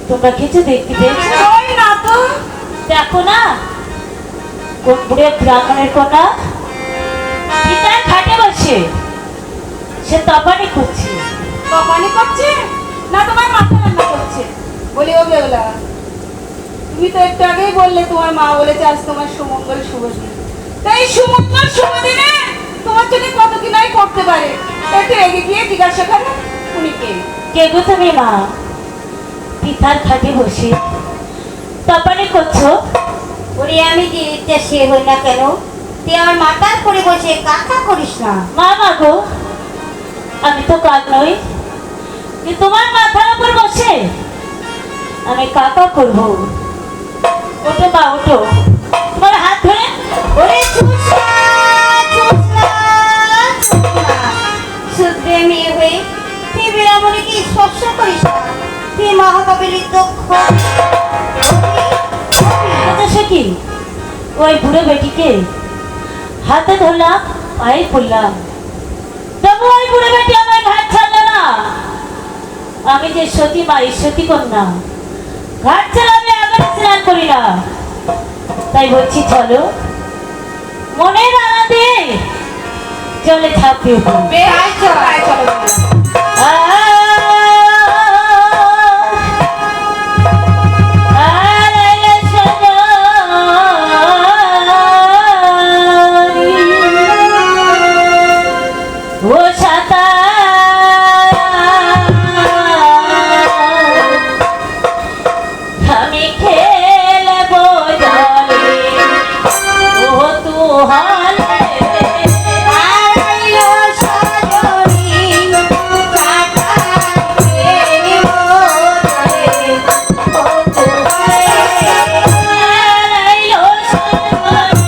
তোমরা কিছু দেখতে পেয়েছো? ওই না তো। দেখো না, কোন বুড়ে ব্রাহ্মণের কন্যা পিতার খাটে বসে সে তপানি করছে। কপালি করছে না তোমার মাথা রান্না করছে? বলি ও বেগুলা, তুমি তো একটু আগেই বললে তোমার মা বলেছে আজ তোমার সুমঙ্গল শুভ দিন। তাই সুমঙ্গল শুভ দিনে তোমার জন্য কত কি নাই করতে পারে। একটু এগিয়ে গিয়ে জিজ্ঞাসা করো উনি কে। কে গো তুমি মা? পিতার খাটে বসে তাপানি করছো? ওরে আমি যে সে হই না কেন, তুই আমার মাথার করে বসে কাকা করিস না। মা মা গো, আমি তো কাক নই যে তোমার মাথার উপর বসে আমি কাকা করবো। ওঠো মা ওঠো, তোমার হাত ধরে। ওরে চুষা চুষা চুষা, শুদ্ধে মেয়ে হয়ে তুই বিরামণিকে স্পর্শ করিস না। তুই মহাকবির দক্ষ। আচ্ছা সে কি, ওই বুড়ো বেটিকে হাতে ধরলাম, পায়ে পড়লাম, তবু ওই বুড়ো বেটি আমার ঘাট ছাড়লো না। আমি যে সতী মা, সতী কন্যা, ঘাট চালাবে আবার স্নান করি না। তাই বলছি চলো, মনের আনন্দে জলে ঝাঁপিয়ে পড়ি। বেশ চলো চলো। আমি খেলবো জলে, ও তুহালে আইলো সজনী কাটাইতে মোরে, ও তোমারে আইলো সজনে আইলো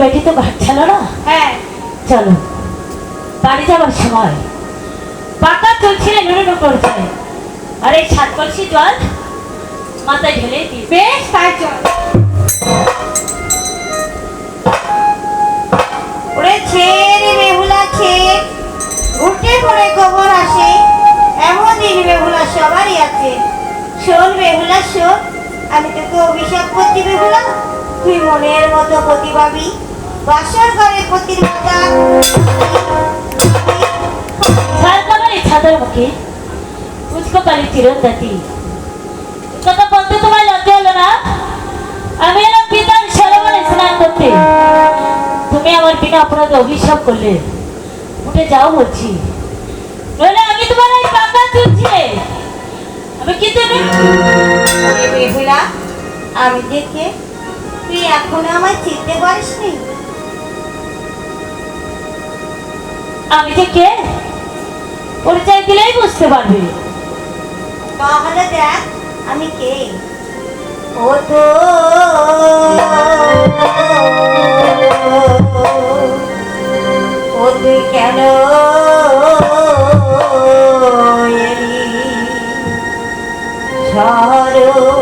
বেটি তো ঘাট ছিল না। হ্যাঁ চলো, বাড়ি যাবার সময় পাকা চলছিল, নুনু করছে, আর এই 7 কলসি জল মাথায় ঢেলে দিই। বেশ তাই চল। ওরে ছেড়ে বেহুলা ছে, উঠে পড়ে গোবর আসে, এমন দিন বেহুলা সবারই আছে। শোন বেহুলা শোন, আমি তোকে অভিশাপ করছি বেহুলা, তুই মনের মতো পতি পাবি, বাসর ঘরে পতির মাতা। সরকারের ছাদের মুখে উচকো কালি চিরন্দাতি কথা বলতে তোমার লজ্জা হলো না? আমি এলাম পিতার সরোবরে স্নান করতে, তুমি আমার বিনা অপরাধে অভিশাপ করলে। উঠে যাও বলছি, নইলে আমি তোমার এই পাকা চুলছে আমি কিন্তু ওরে বেহুলা, আমি দেখে তুই এখনো আমায় চিনতে পারিসনি? আমি যে কে পরিচয় দিলেই বুঝতে পারবে। তাহলে দেখ আমি কে। ও তো ও তুই কেন এলি সরোবরে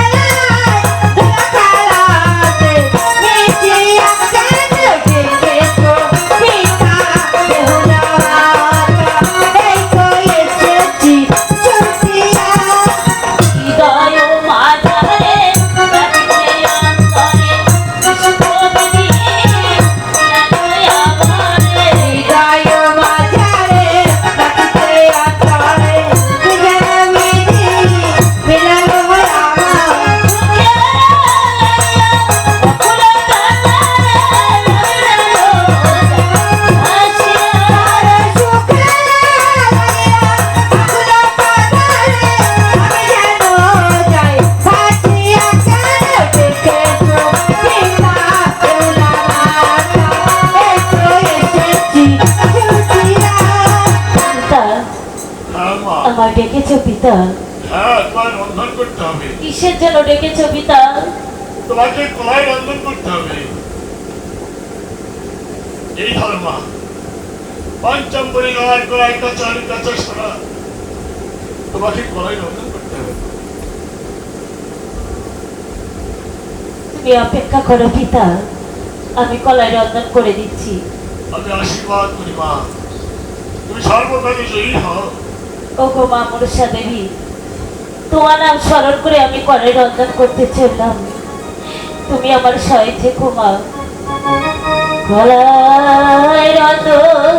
আমায় ডেকেছো পিতা? হ্যাঁ, তোমায় রন্ধন করতে হবে। কিসের জন্য ডেকেছো পিতা? তোমাকে কলাই রন্ধন করতে হবে। এই ধরো মা, পঞ্চম পরিবার কলাই কাঁচা সারা, তোমাকে কলাই রন্ধন করতে হবে। তুমি অপেক্ষা করো পিতা, আমি কলাই রন্ধন করে দিচ্ছি। আমি আশীর্বাদ করি মা, তুমি সর্বদা জয়ী হও। ও গো মা মনসা দেবী, তোমার নাম স্মরণ করে আমি কলাই রন্ধন করতে চললাম, তুমি আমার সহায় থেকো মা। কলাই রন্ধন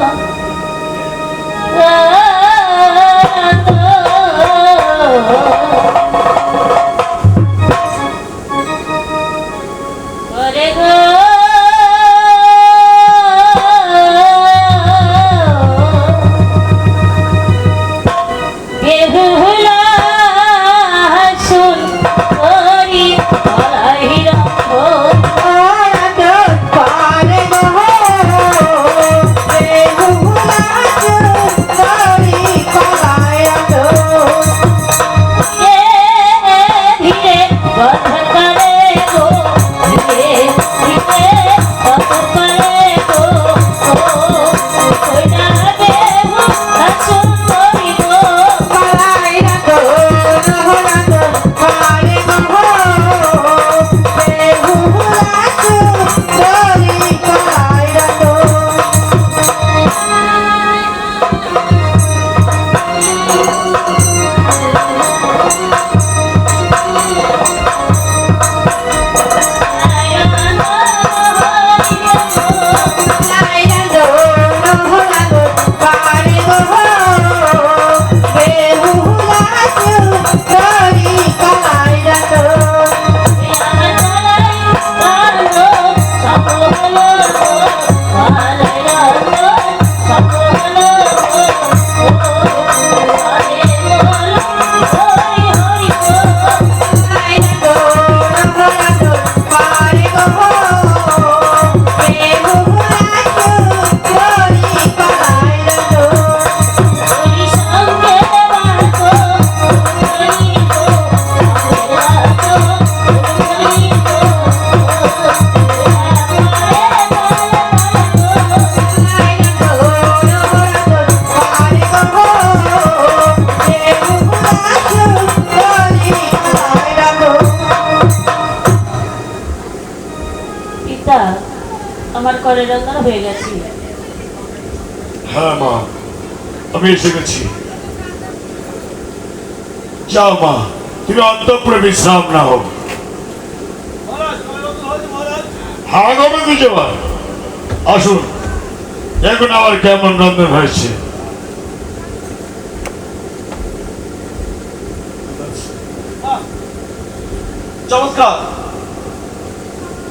করে গো বেহুলা শুন করি কলাই রন্ধন ধীরে বন্ধ করে গো, ধীরে ধীরে বন্ধ করে গো, কইনা বেহুলা শুন করি গো। পিতা, আমার কলাই রন্ধন হয়ে গেছে। হ্যাঁ মা, আমি এসে গেছি। যাও মা, তুমি অন্তঃপুরে বিশ্রাম না হোক। মহারাজ, কলাই রন্ধন হয়েছে মহারাজ। হ্যাঁ গোবিন্দ জবান, আসুন দেখুন আমার কেমন রন্ধন হয়েছে। চমৎকার,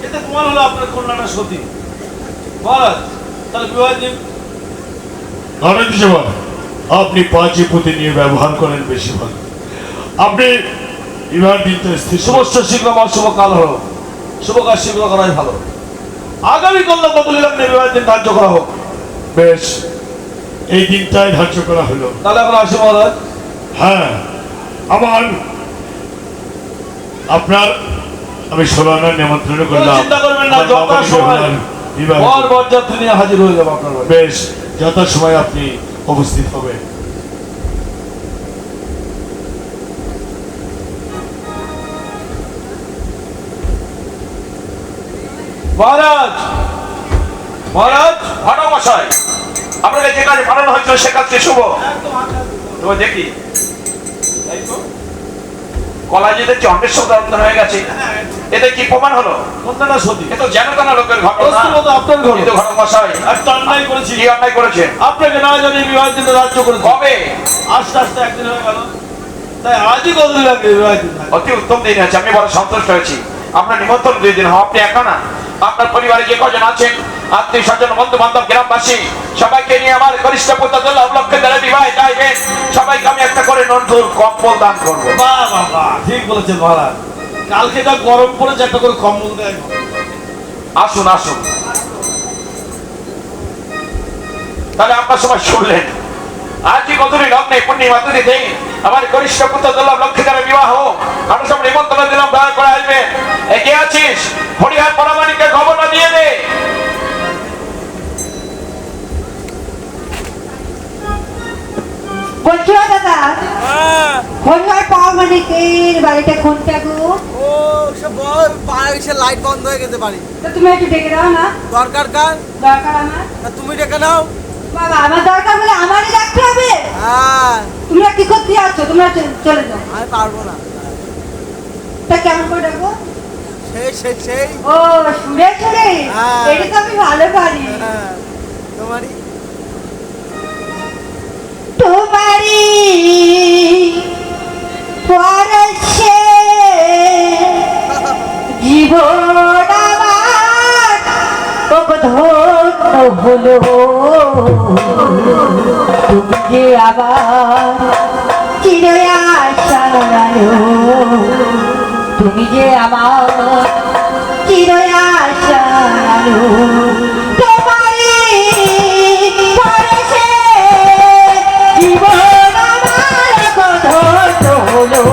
এতে প্রমাণ হলো আপনার কন্যাটা সতী। মহারাজ, তাহলে বিবাহের দিন গোবিন্দ জবান, আপনি পাঁচি পুঁতি নিয়ে ব্যবহার করেন বেশি ভালো। আপনি বিবাহ দিনটা স্থির শুভশ্র শীঘ্র শুভ কাল হলো, শুভ কাজ শীঘ্র করাই ভালো। আগামী কন্যা বদলিলাম বিবাহের দিন ধার্য করা হোক। বেশ, এই দিনটাই ধার্য করা হলো। তাহলে এখন আসি মহারাজ। হ্যাঁ, আপনার আমি সোলানার নিমন্ত্রণ কোনো করলাম। চিন্তা করবেন না, যথাসময় বিবাহ বর বরযাত্রী নিয়ে হাজির হয়ে যাবো আপনার বাড়ি। বেশ, যথাসময় আপনি উপস্থিত হবেন। মহারাজ, মহারাজ, ঘটক মশাই, আপনাকে যে কাজে পাঠানো হয়েছিল সে কাজটি শুভ। তবে দেখি কলা যে দেখছি অন্যের সঙ্গে রন্ধন হয়ে গেছে, এতে কি প্রমাণ হলো? কন্যাটা সতী। এ তো যেন তেন লোকের ঘটনা। প্রশ্নমত আপনার ঘর। কিন্তু ঘটক মশাই একটা অন্যায় করেছি, কি অন্যায় করেছে? আপনাকে না জানি বিবাহের দিন ধার্য করেছি। কবে? আস্তে আস্তে একদিন হয়ে গেল, তাই আজই কতদিন লাগবে বিবাহের দিন। অতি উত্তম দিন আছে, আমি বড় সন্তুষ্ট হয়েছি। আপনার নিমন্ত্রণ 2 দিন আপনি একা না, আপনার পরিবারে যে কজন আছেন, আত্মীয় স্বজন, বন্ধু বান্ধব, গ্রামবাসী সবাইকে নিয়ে আমার কনিষ্ঠ পুত্র লক্ষ্যে দ্বারা বিবাহে চাইবেন। সবাইকে আমি একটা করে নন্টুর কম্বল দান করবো। বাহ বাহ বাহ, ঠিক বলেছেন মহারাজ। কালকে যা গরম পড়েছে, একটা করে কম্বল দেয়। আসুন আসুন, তাহলে আপনার সময় শুনলেন। আজকে কতদিন লগ্নে পূর্ণিমা তিথিতে আমার কনিষ্ঠ পুত্র দুর্লভ লক্ষ্মীকারের বিবাহ কারোর সব নিমন্ত্রণ দিলাম, দয়া করে আসবেন। একে আছিস হরিহর পরামানিককে খবরটা দিয়ে দে। বলছি ও দাদা, হরিহর পরামানিকের বাড়িটা কোনটা গো? ও সব বাড়ির লাইট বন্ধ হয়ে গেছে বাড়ি। তো তুমি একটু ডেকে দাও না। দরকার কার? দরকার আমার। তা তুমি ডেকে নাও। বাবা, আমার দরকার বলে আমারই রাখতে হবে? হ্যাঁ, তোমরা কি করতে আছো? তোমরা চলে যাও। আমি পারবো না। তা কেমন করে ডাকবো? সেই ও, সুরে সুরে। হ্যাঁ। এটা তো আমি ভালো পারি। হ্যাঁ, তোমারই তোমারি পরশে জীবন আমার ধন্য হলো, তুমি যে আবার চিরে আশালো, তুমি যে আমার চিরে আশালো। তোমারি পরশে জীবন আমার ধন্য হলো,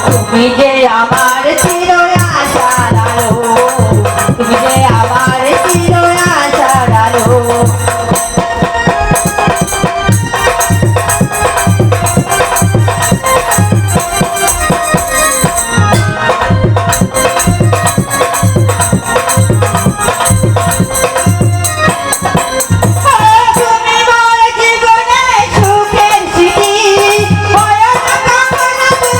তুমি যে আমার চির আশার আলো, তুমি যে আমার চির আশার আলো। তুমি মোর জীবনে সুখের স্মৃতি, বয়স কামনা তুমি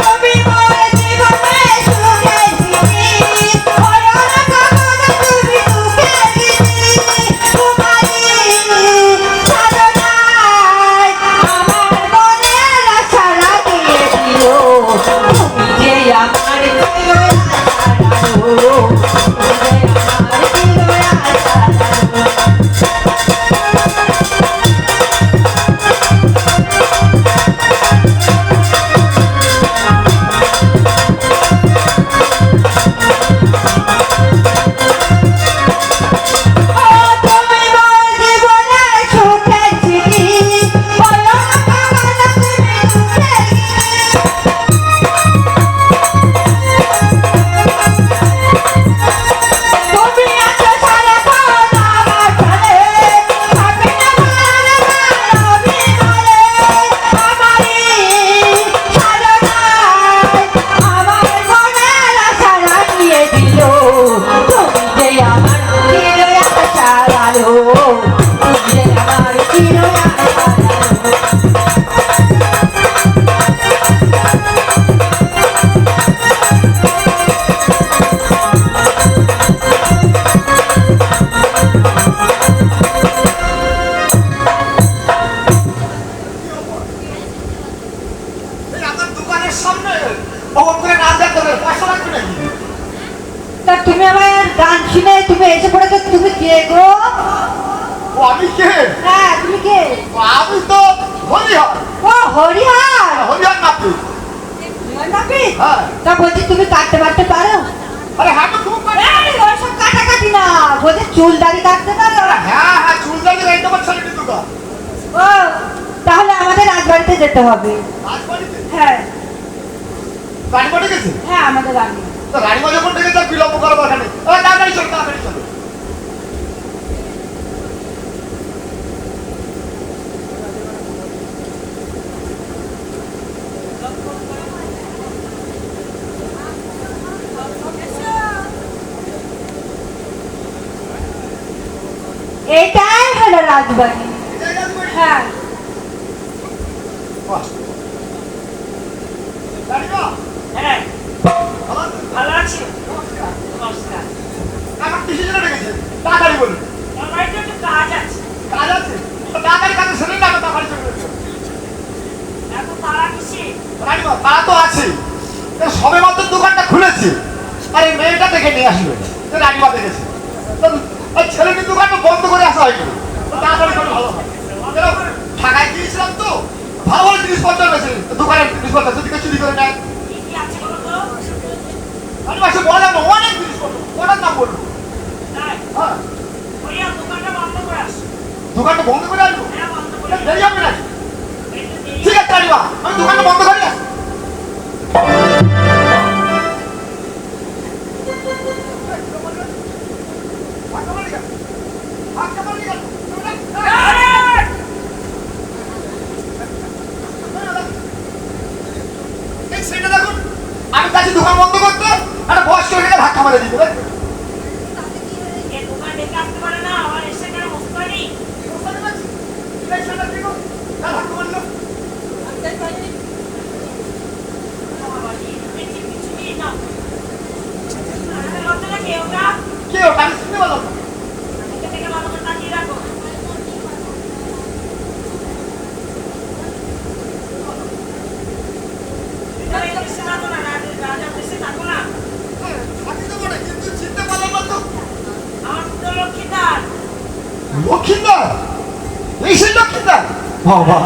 তুমি মোর জীবনে সুখের স্মৃতি, বয়স কামনা তুমি তোমারি সাধনায় আমার মনের আশা লাগিয়ে দিল, তুমি যে আমার চির আশার আলো, তুমি যে আমার চির আশার আলো। তুমি মোর জীবনে সুখের স্মৃতি, বয়স কামনা তুমি তুমি আছো সারাক্ষণ আমার চলে, থাকি না ভালো ভালো বিমলে, আমারই সাধনায় আমার মনের আশা লাগিয়ে দিল, তুমি যে আমার চির আশার আলো, তুমি যে আমার চির আশার আলো। আমার দোকানের সামনে ওপর করে নাচ দেখতে হবে, পয়সা লাগবে নাকি? তা তুমি আমার গান শুনে তুমি এসে পড়েছো, তুমি কে গো? ও আমি কে? হ্যাঁ, তুমি কে? আমি তো হরিহর, ও হরিহর। হরিহর নাপি। হরিহর নাপিত? হ্যাঁ। তা বলছি তুমি কাটতে পারতে পারো? আরে হ্যাঁ, তো খুব পারি। এই, ওইসব কাটাকাটি না, বলছি চুল দাড়ি কাটতে পারো? হ্যাঁ হ্যাঁ, চুলদারি রাইতে পারছে না কিন্তু দোকান। ও, তাহলে আমাদের রাজবাড়িতে যেতে হবে। রাজবাড়িতে? হ্যাঁ রানীবাড়ি গেছে? হ্যাঁ, আমাদের রানী। তো রানীমা যখন ডেকে তার বিলম্ব করার দরকার নেই। তাড়াতাড়ি চল, তাড়াতাড়ি চল। এটাই হলো রাজবাড়ি। এটাই রাজবাড়ি? হ্যাঁ। বাহ। রানীমা, হ্যাঁ, ভালো আছেন? ভালো আছি। নমস্কার। আমার কিসের জন্য ডেকেছেন? তাড়াতাড়ি বলুন। আমার একটু একটু কাজ আছে। কাজ আছে? তো তাড়াতাড়ি কাজে সেরে না, তাড়াতাড়ি চলে যাবে। এত তাড়া কিসে? রানীমা, তা তো আছে। এ সবে মাত্র দোকানটা খুলেছে, আর এই মেয়েটা থেকে নিয়ে আসবে। তো রানীমা দেখেছে। তো ওই ছেলেটির দোকানটা বন্ধ করে আসা হয়নি। তো তাড়াতাড়ি করে ভালো হয়। কেন? ঢাকায় গিয়েছিলাম তো, ভালো ভালো জিনিসপত্র রয়েছে দোকানের জিনিসপত্র, যদি কেউ চুরি করে নেয়। কি কি আছে বলো তো? রানীমা, সে বললাম না, অনেক জিনিসপত্র। ওটার নাম বলুন। তাই? হ্যাঁ। দোকান বন্ধ করতে একটা বয়স্ক লোকের ধাক্কা মারে দিতে তাই তো? এ দোকান ডেকে আসতে পারে না, আমার এসে কেন বসতে পারি? বুঝতে পারছি? কি হয়েছে সেটা দেখো। কার ধাক্কা মারলো? লজ্জা লাগে ওটা? কে ওটা? আমি শুনতে পেলাম না। এখান থেকে ভালো করে তাকিয়ে রাখো। ভিতরে এসে থাকো না, রাজার দেশে থাকো না। আমি তো বটে, কিন্তু চিনতে পারলাম না তো। আমার পুত্র লক্ষ্মীদার। লক্ষ্মীদার? এই সেই লক্ষ্মীদার? বাবা,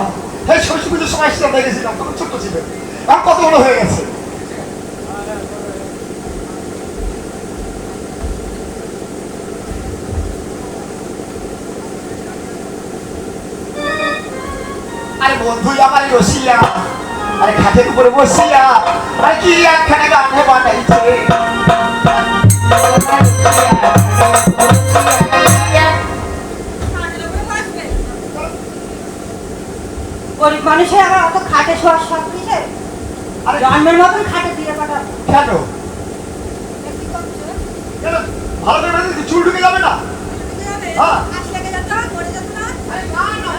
এই সরস্বতী পুজোর সময় এসে আমরা গেছিলাম, তখন ছোট্ট ছিল। আর কত বড় হয়ে গেছে। আরে বন্ধু আমার রসিয়া, আরে খাটের উপরে বসিয়া, আরে কি একখানে গান বানাইছে। গরিব মানুষের আবার অত খাটে শোয়ার শখ কিসে? আরে জন্মের মতন খাটে দিয়ে পাঠাবো। কেন? কেন? ভালো করে বেঁধে চুল ঢুকে যাবে না? হ্যাঁ। আরে না, না,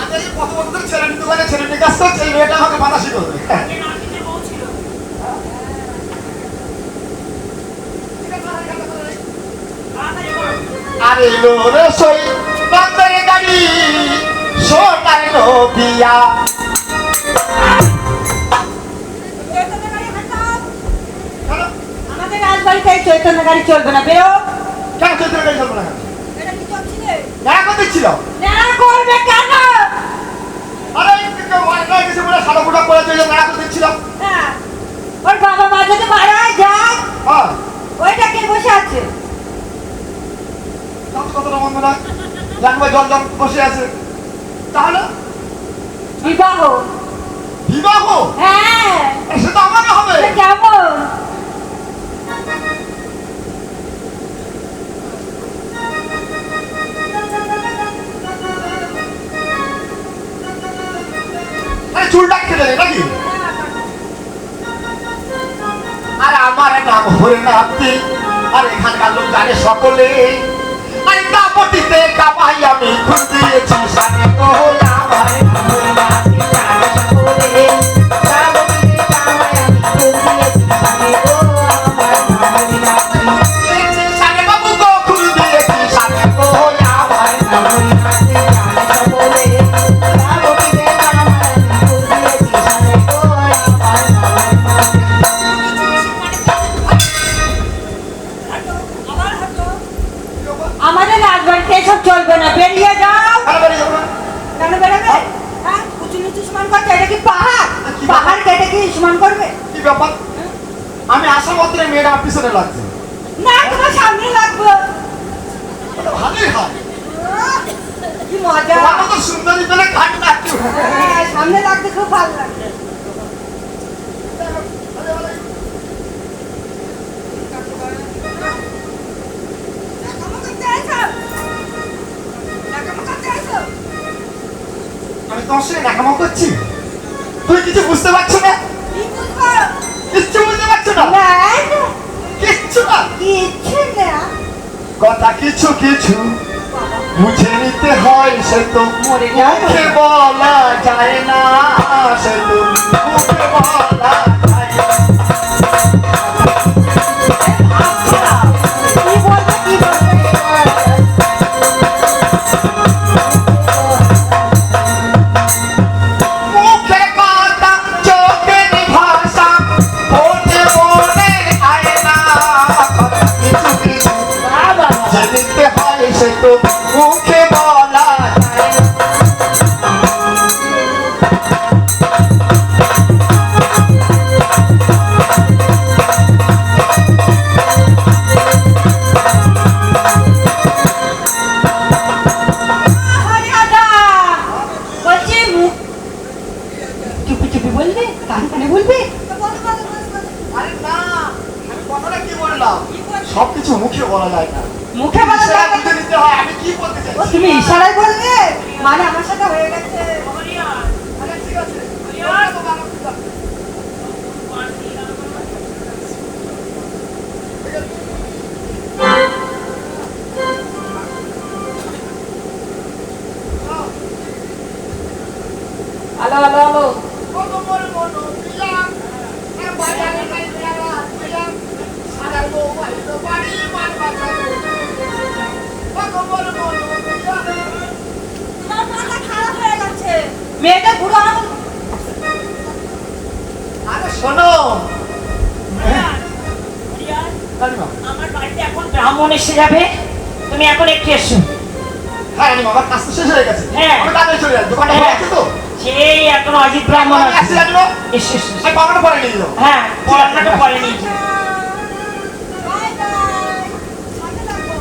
আগে এই কত বছর ধরে ছেলে নিতে পারে, ছেলে নিয়ে কাজ করছে, এই মেয়েটা আমাকে বাধা শিখবে। এ নাতিতে বউ ছিল। তাড়াতাড়ি করো। আরে লো রসই বান্দরে গাড়ি সোনার নবিয়া। কেন? আমাদের রাজবাড়িতে এই চৈতন্য গাড়ি চলবে না, বেরো। কেন চৈত্র গাড়ি চলবে না কেন? দেখা করতে ছিল। নেড়া করবে কেন? আরে কেউ অনেক কিছু বলে সাদা ফুটা করে চলে দেখা করতে ছিল। হ্যাঁ, ওর বাবা মা যদি মারা যায়, হ্যাঁ, ওইটা কে বসে আছে? তাও তো কতটা মন্দ না। জানবে জল জল বসে আছে। তাহলে বিবাহ। বিবাহ? হ্যাঁ, সে তো আমাকে হবে। এটা কেমন? আরে চুলটা কেটে দেয় নাকি? আরে আমার নাম হরিনাথি, আর এখানকার লোক জানে সকলে। আরে কাপটিতে কামাই আমি খুঁজ দিয়েছি সামনে গো আমার নাম হরিনাথি, জানে সকলে। কাপটিতে কামাই আমি খুঁজ দিয়েছি সামনে গো আমার নাম হরিনাথি। সামনে বাবু গো খুঁজ দিয়েছি সামনে গো আমার নাম হরিনাথি, জানে সকলে। কাপটিতে কামাই আমি খুঁজ দিয়েছি সামনে গো আমার নাম আমাদের রাজবাড়িতে এসব চলবে না, বেরিয়ে যাও। কেন বেরোবে? হ্যাঁ, উঁচু নিচু সমান করছে, এটা কি পাহাড়? কি পাহাড় কেটে কি সমান করবে? কি ব্যাপার? আমি আসা মাত্র মেয়েটা আমার পিছনে লাগছে। না, তোমার সামনে লাগবে। ওটা ভালোই হয়। কি মজা। তোমার মতো সুন্দরী পেলে কাট না একটু। হ্যাঁ, সামনে লাগতে খুব ভালো লাগে। আমি তোমার সঙ্গে দেখামো করছি, তুই কিছু বুঝতে পারছো না? কি বুঝবো? কিচ্ছু বুঝতে পারছো না? না, কিচ্ছু না। কিচ্ছু না। কথা কিছু কিছু বুঝে নিতে হয়, সে তো মরে যায়। মুখে বলা যায় না, সে তো মুখে বলা যায় না। কি বলবে, কি বলবে? মুখে কথা চোখের ভাষা ওঠে মনের আয়না। কথা কিছু কিছু বাবা, বুঝে নিতে হয়, সে তো মুখে বলা যায় না। হরিয়াদা, বলছি মুখ চুপি চুপি বলবে, কানে কানে বলবে। আরে না, আমি কথাটা কি বললাম? সবকিছু মুখে বলা যায় না, মুখে বলা ইশারা যায় না। বুঝে নিতে হয়। আমি কি বলতে ও, চাইছি? তুমি ইশারায় বলবে? মানে আমার সাথে হয়ে গেছে। হ্যালো হ্যালো হ্যালো কত বড় বড় দিলাম আর বাজারে নাই বেড়া দিলাম সারা গো বাইরে বাড়ি মান বাজারে কত বড় বড় দিলাম তোমার মাথা খারাপ হয়ে যাচ্ছে মেয়েটা বুড়ো আমার আরে শোনো আমার বাড়িতে এখন ব্রাহ্মণ এসে যাবে, তুমি এখন একটু এসো। হ্যাঁ রানী আমার কাজ তো শেষ হয়ে গেছে হ্যাঁ। আমি তাড়াতাড়ি চলে যাই দোকানটা খোলা আছে তো সেই এখন অজিত ব্রাহ্মণ আমি আসছি আছে। জানো এসো এসো এসো। আমি পাওনাটা পরে নিয়ে যাবো হ্যাঁ, পড়াশোনাটা পরে নিয়ে যাও। বাই বাই সাথে থাকো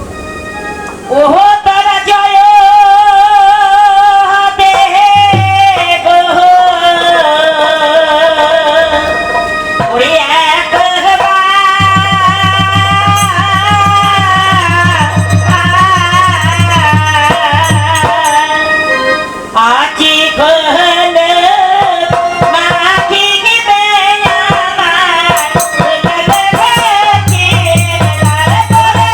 ওহো তারা জয় হবে গো, ওরে আজি গহল মাখি গে আমার লাগবে লাল তোরা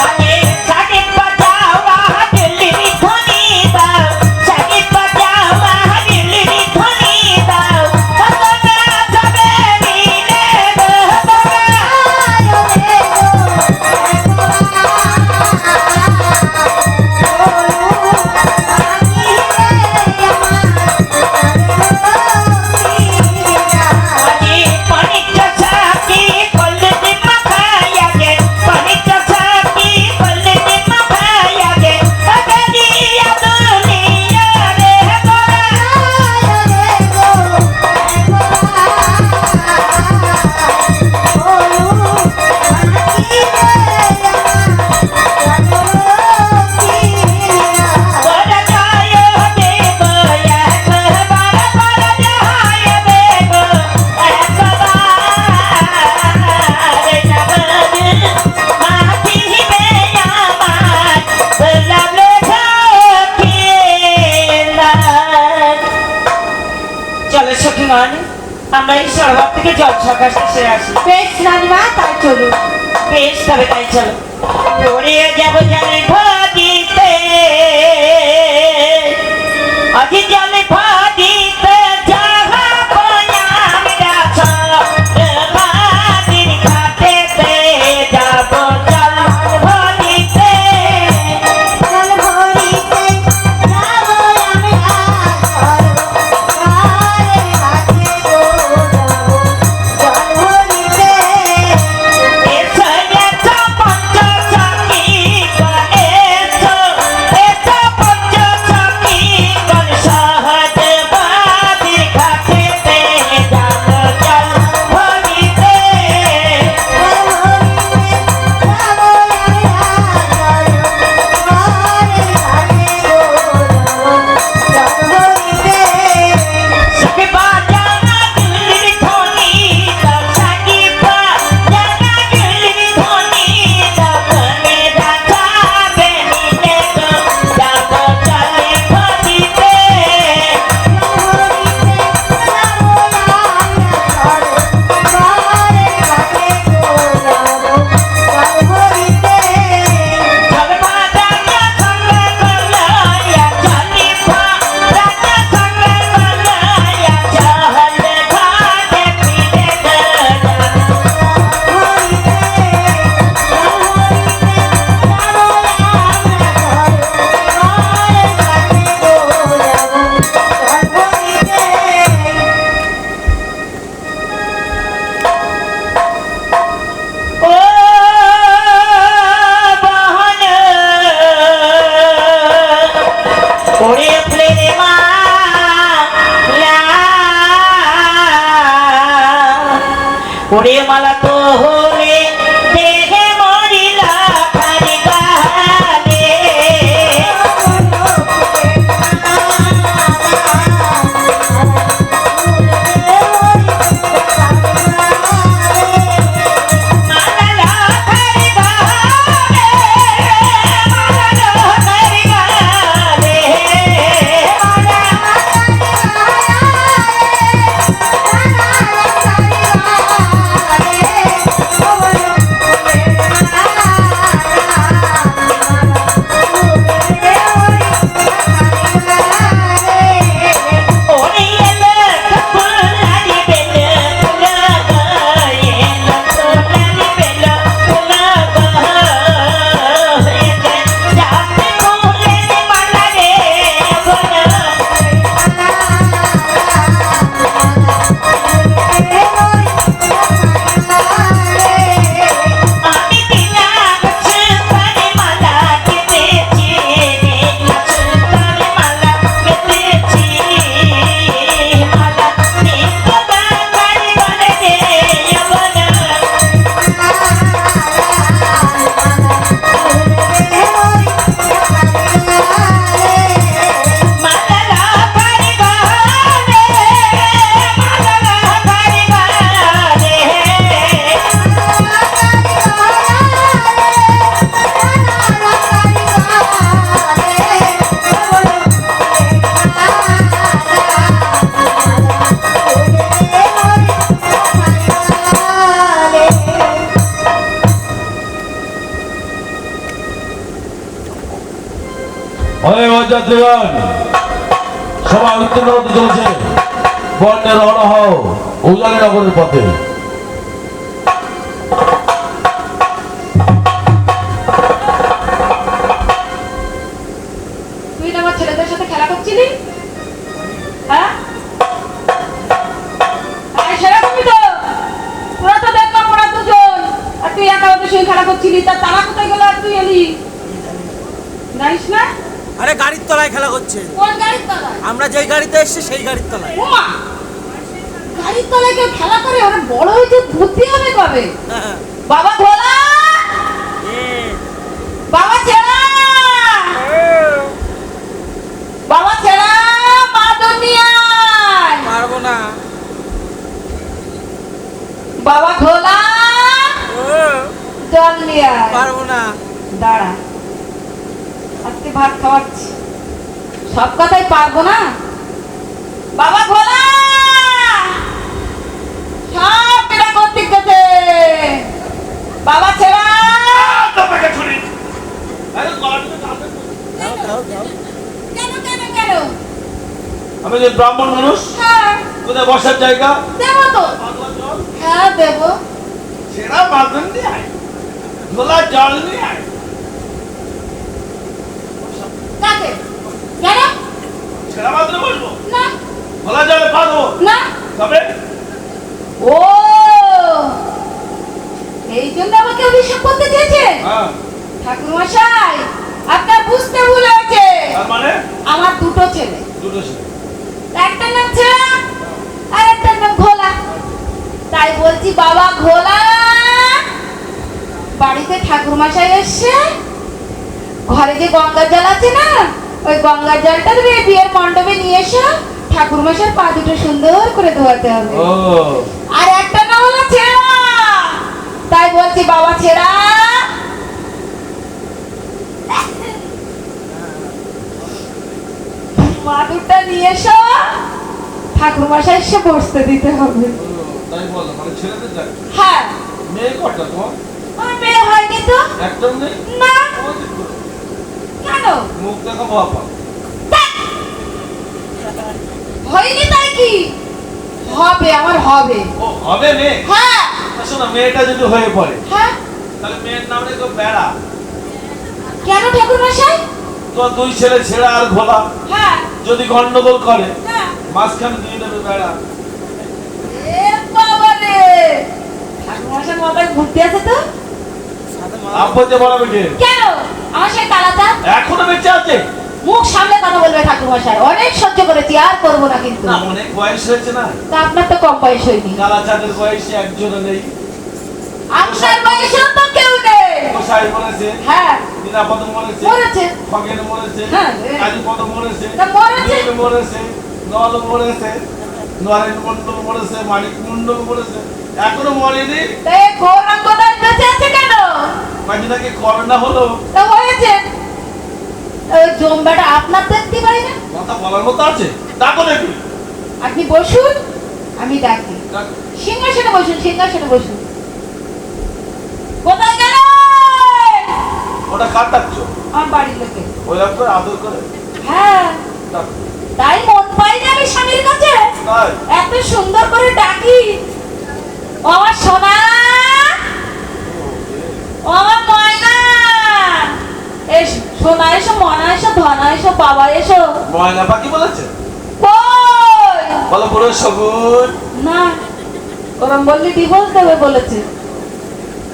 আগে সাগে বাজাওয়া দিল্লি ধনি দাও, সাগে বাজাওয়া দিল্লি ধনি দাও, সদনা যাবে মিলে গো আজি পানিটা সাকি কললে মাখায়া গে, পানিটা সাকি কললে মাখায়া গে, আগদিয়া দুনিয়া রে ওরা যায় দেব একবার পর যায় দেব একবার জগদ মাটি বে আমার লাভলে থাকিলা। চলো সখীমান, আমরা এই সরোবর থেকে জল সকাশ সেরে আসি। বেশ রানীমা তাই চলুন বেশ, তবে তাই চলো। দৌড়িয়ে যাবো জলে ভাগিতে, আজি জলে ভাগিতে যাহা বয়াম গাছ, বাদির ঘাটেতে যাবো জল ভাগিতে। জল ভরিতে যাবো আমি ঘরে ঘাটে গো যাবো জল ভরিতে এসো এসো পঞ্চসখী গণ, এসো এসো পঞ্চসখী গণ, সহজ বাদির ঘাটেতে যাবো জল ভরিতে। সবে বাজানা দিল্লির ধনি দাও, সাকি বাজানা দিল্লির ধনি দাও, কনে রাখাবে নিলে গো যাবো জলে ভরিতে। সবে বাজানা সঙ্গে গলায়া জানিবা, রাজা সঙ্গে গলায়া চহল ঘাটে ফিরে গো। ও বহন ওরে প্রেম মা ওরে মালা তো হলে দেহে মরিলা খালি গালে। মালা খালি গালে, মালা খালি গালে, মালা ওই যাত্রীগণ, সবাই উত্তীর্ণ হতে চলেছে বর্ণে রওনা হও উজানি নগরের পথে। তুই না আমার ছেলেদের সাথে খেলা করছিলি? হ্যাঁ সেরকমই তো, তোরা তো দেখলাম ওরা দুজন, আর তুই একা ওদের সঙ্গে খেলা করছিলি। তারা কোথায় গেল আর তুই এলি? জানিস না? আরে গাড়ির তলায় খেলা করছে। কোন গাড়ির তলায়? আমরা যেই গাড়িতে এসেছি সেই গাড়ির তলায়। ওমা, গাড়ির তলায় কেউ খেলা করে? ওরা বড় হয়েছে, বুদ্ধি হবে কবে? বাবা ভোলা, বাবা ছেড়া, বাবা ছেড়া, মা দুনিয়ায় পারবো না। বাবা ভোলা, জল নিয়ে আয়। পারবো না। দাঁড়া, আজকে ভাত খাওয়াচ্ছি। সব কথাই পারবো না। বাবা ভোলা, সব এটা করতে গেছে। বাবা ছেড়া, তোমাকে ছুরি দাও দাও দাও। কেন কেন কেন? আমি যে ব্রাহ্মণ মানুষ, হ্যাঁ কোথায় বসার জায়গা? দেবো তো। হ্যাঁ দেবো। সেরা বাঁধন নিয়ে আয়, গোলা জল নিয়ে আয়। কাকে? কেন? সেরা বাঁধনে বসবো, না গোলা জলে পা দেবো, না। তবে ও, এই জন্য আমাকে অভিশাপ করতে চেয়েছে? হ্যাঁ, ঠাকুর মশাই, আপনার বুঝতে ভুল হয়েছে। তার মানে আমার দুটো ছেলে, দুটো ছেলে। একটার নাম ছেড়া আর একটার নাম ঘোলা। তাই বলছি বাবা ঘোলা, বাড়িতে ঠাকুর মশাই এসছে, ঘরে যে গঙ্গার জল আছে না, ওই গঙ্গার জলটা তুমি বিয়ের মণ্ডপে নিয়ে এসো, ঠাকুর মশাইয়ের পা দুটো সুন্দর করে ধোয়াতে হবে। ও, আর একটা নাম হলো ছেড়া, তাই বলছি বাবা ছেড়া, মাদুরটা নিয়ে এসো, ঠাকুর মশাই এসে বসতে দিতে হবে। তাই বলো, মানে ছেলেদের জায়গা। হ্যাঁ, মেয়ে কটা তোমার? আমার মেয়ে হয়নি তো। একদম নেই? না। তোমার কি করে? কেন? মুখ দেখা বাবা। ধ্যাৎ। হয়নি তাই কি হবে? আমার হবে। ও, হবে মেয়ে? হ্যাঁ শোনো, মেয়েটা যদি হয়ে পড়ে হ্যাঁ। তাহলে মেয়ের নাম রেখো বেড়া। কেন ঠাকুর মশাই? তো দুই ছেলে ছেড়া আর ঘোলা হ্যাঁ যদি গন্ডগোল করে, হ্যাঁ। মাঝখানে দিয়ে দেবে বেড়া। এ বাবা রে, ঠাকুর মশাই মাথায় বুদ্ধি আছে তো। আপদে বড় বেটে কেন? আমার সেই তালাটা এখনো বেঁচে আছে? মুখ সামনে কথা বলবে ঠাকুর মশাই। অনেক সহ্য করেছি, আর করবো না কিন্তু। না, অনেক বয়স হয়েছে না। তা আপনার তো কম বয়স হয়নি। কালাচাঁদের বয়সে একজনও নেই। আপনার বয়সেও তো কেউ নেই। গোসাই মরেছে, হ্যাঁ নিরাপদ মরেছে, মরেছে। খগেন মরেছে, হ্যাঁ। কালীপদ মরেছে, তা মরেছে। নীল মরেছে, নল মরেছে, নরেন মন্ডল মরেছে, মানিক মন্ডল মরেছে, এখনো মরেনি। তা এই গৌরাঙ্গদাস বেঁচে আছে কেন? মাঝে নাকি করোনা হলো। তা হয়েছে। ওই জম্বাটা আপনার দেখতে পাই না। কথা বলার মতো আছে? ডাকো দেখি। আপনি বসুন, আমি ডাকি। ডাকো। সিংহাসনে বসুন, সিংহাসনে বসুন। কোথায় গেল? ওটা কার ডাকছো? আমার বাড়ির লোকে। ওই লোকটা আদর করে হ্যাঁ, ডাকো। তাই মন পাইনি আমি স্বামীর কাছে। তাই? এত সুন্দর করে ডাকি, ও আমার সোনা, ও আমার ময়না, এসো সোনা, এসো মনা, এসো ধনা, এসো বাবা, এসো। ময়না পাখি বলেছে? কই? বলো পুরো সগুন। না, ওরম বললে ডিভোর্স দেবে বলেছে।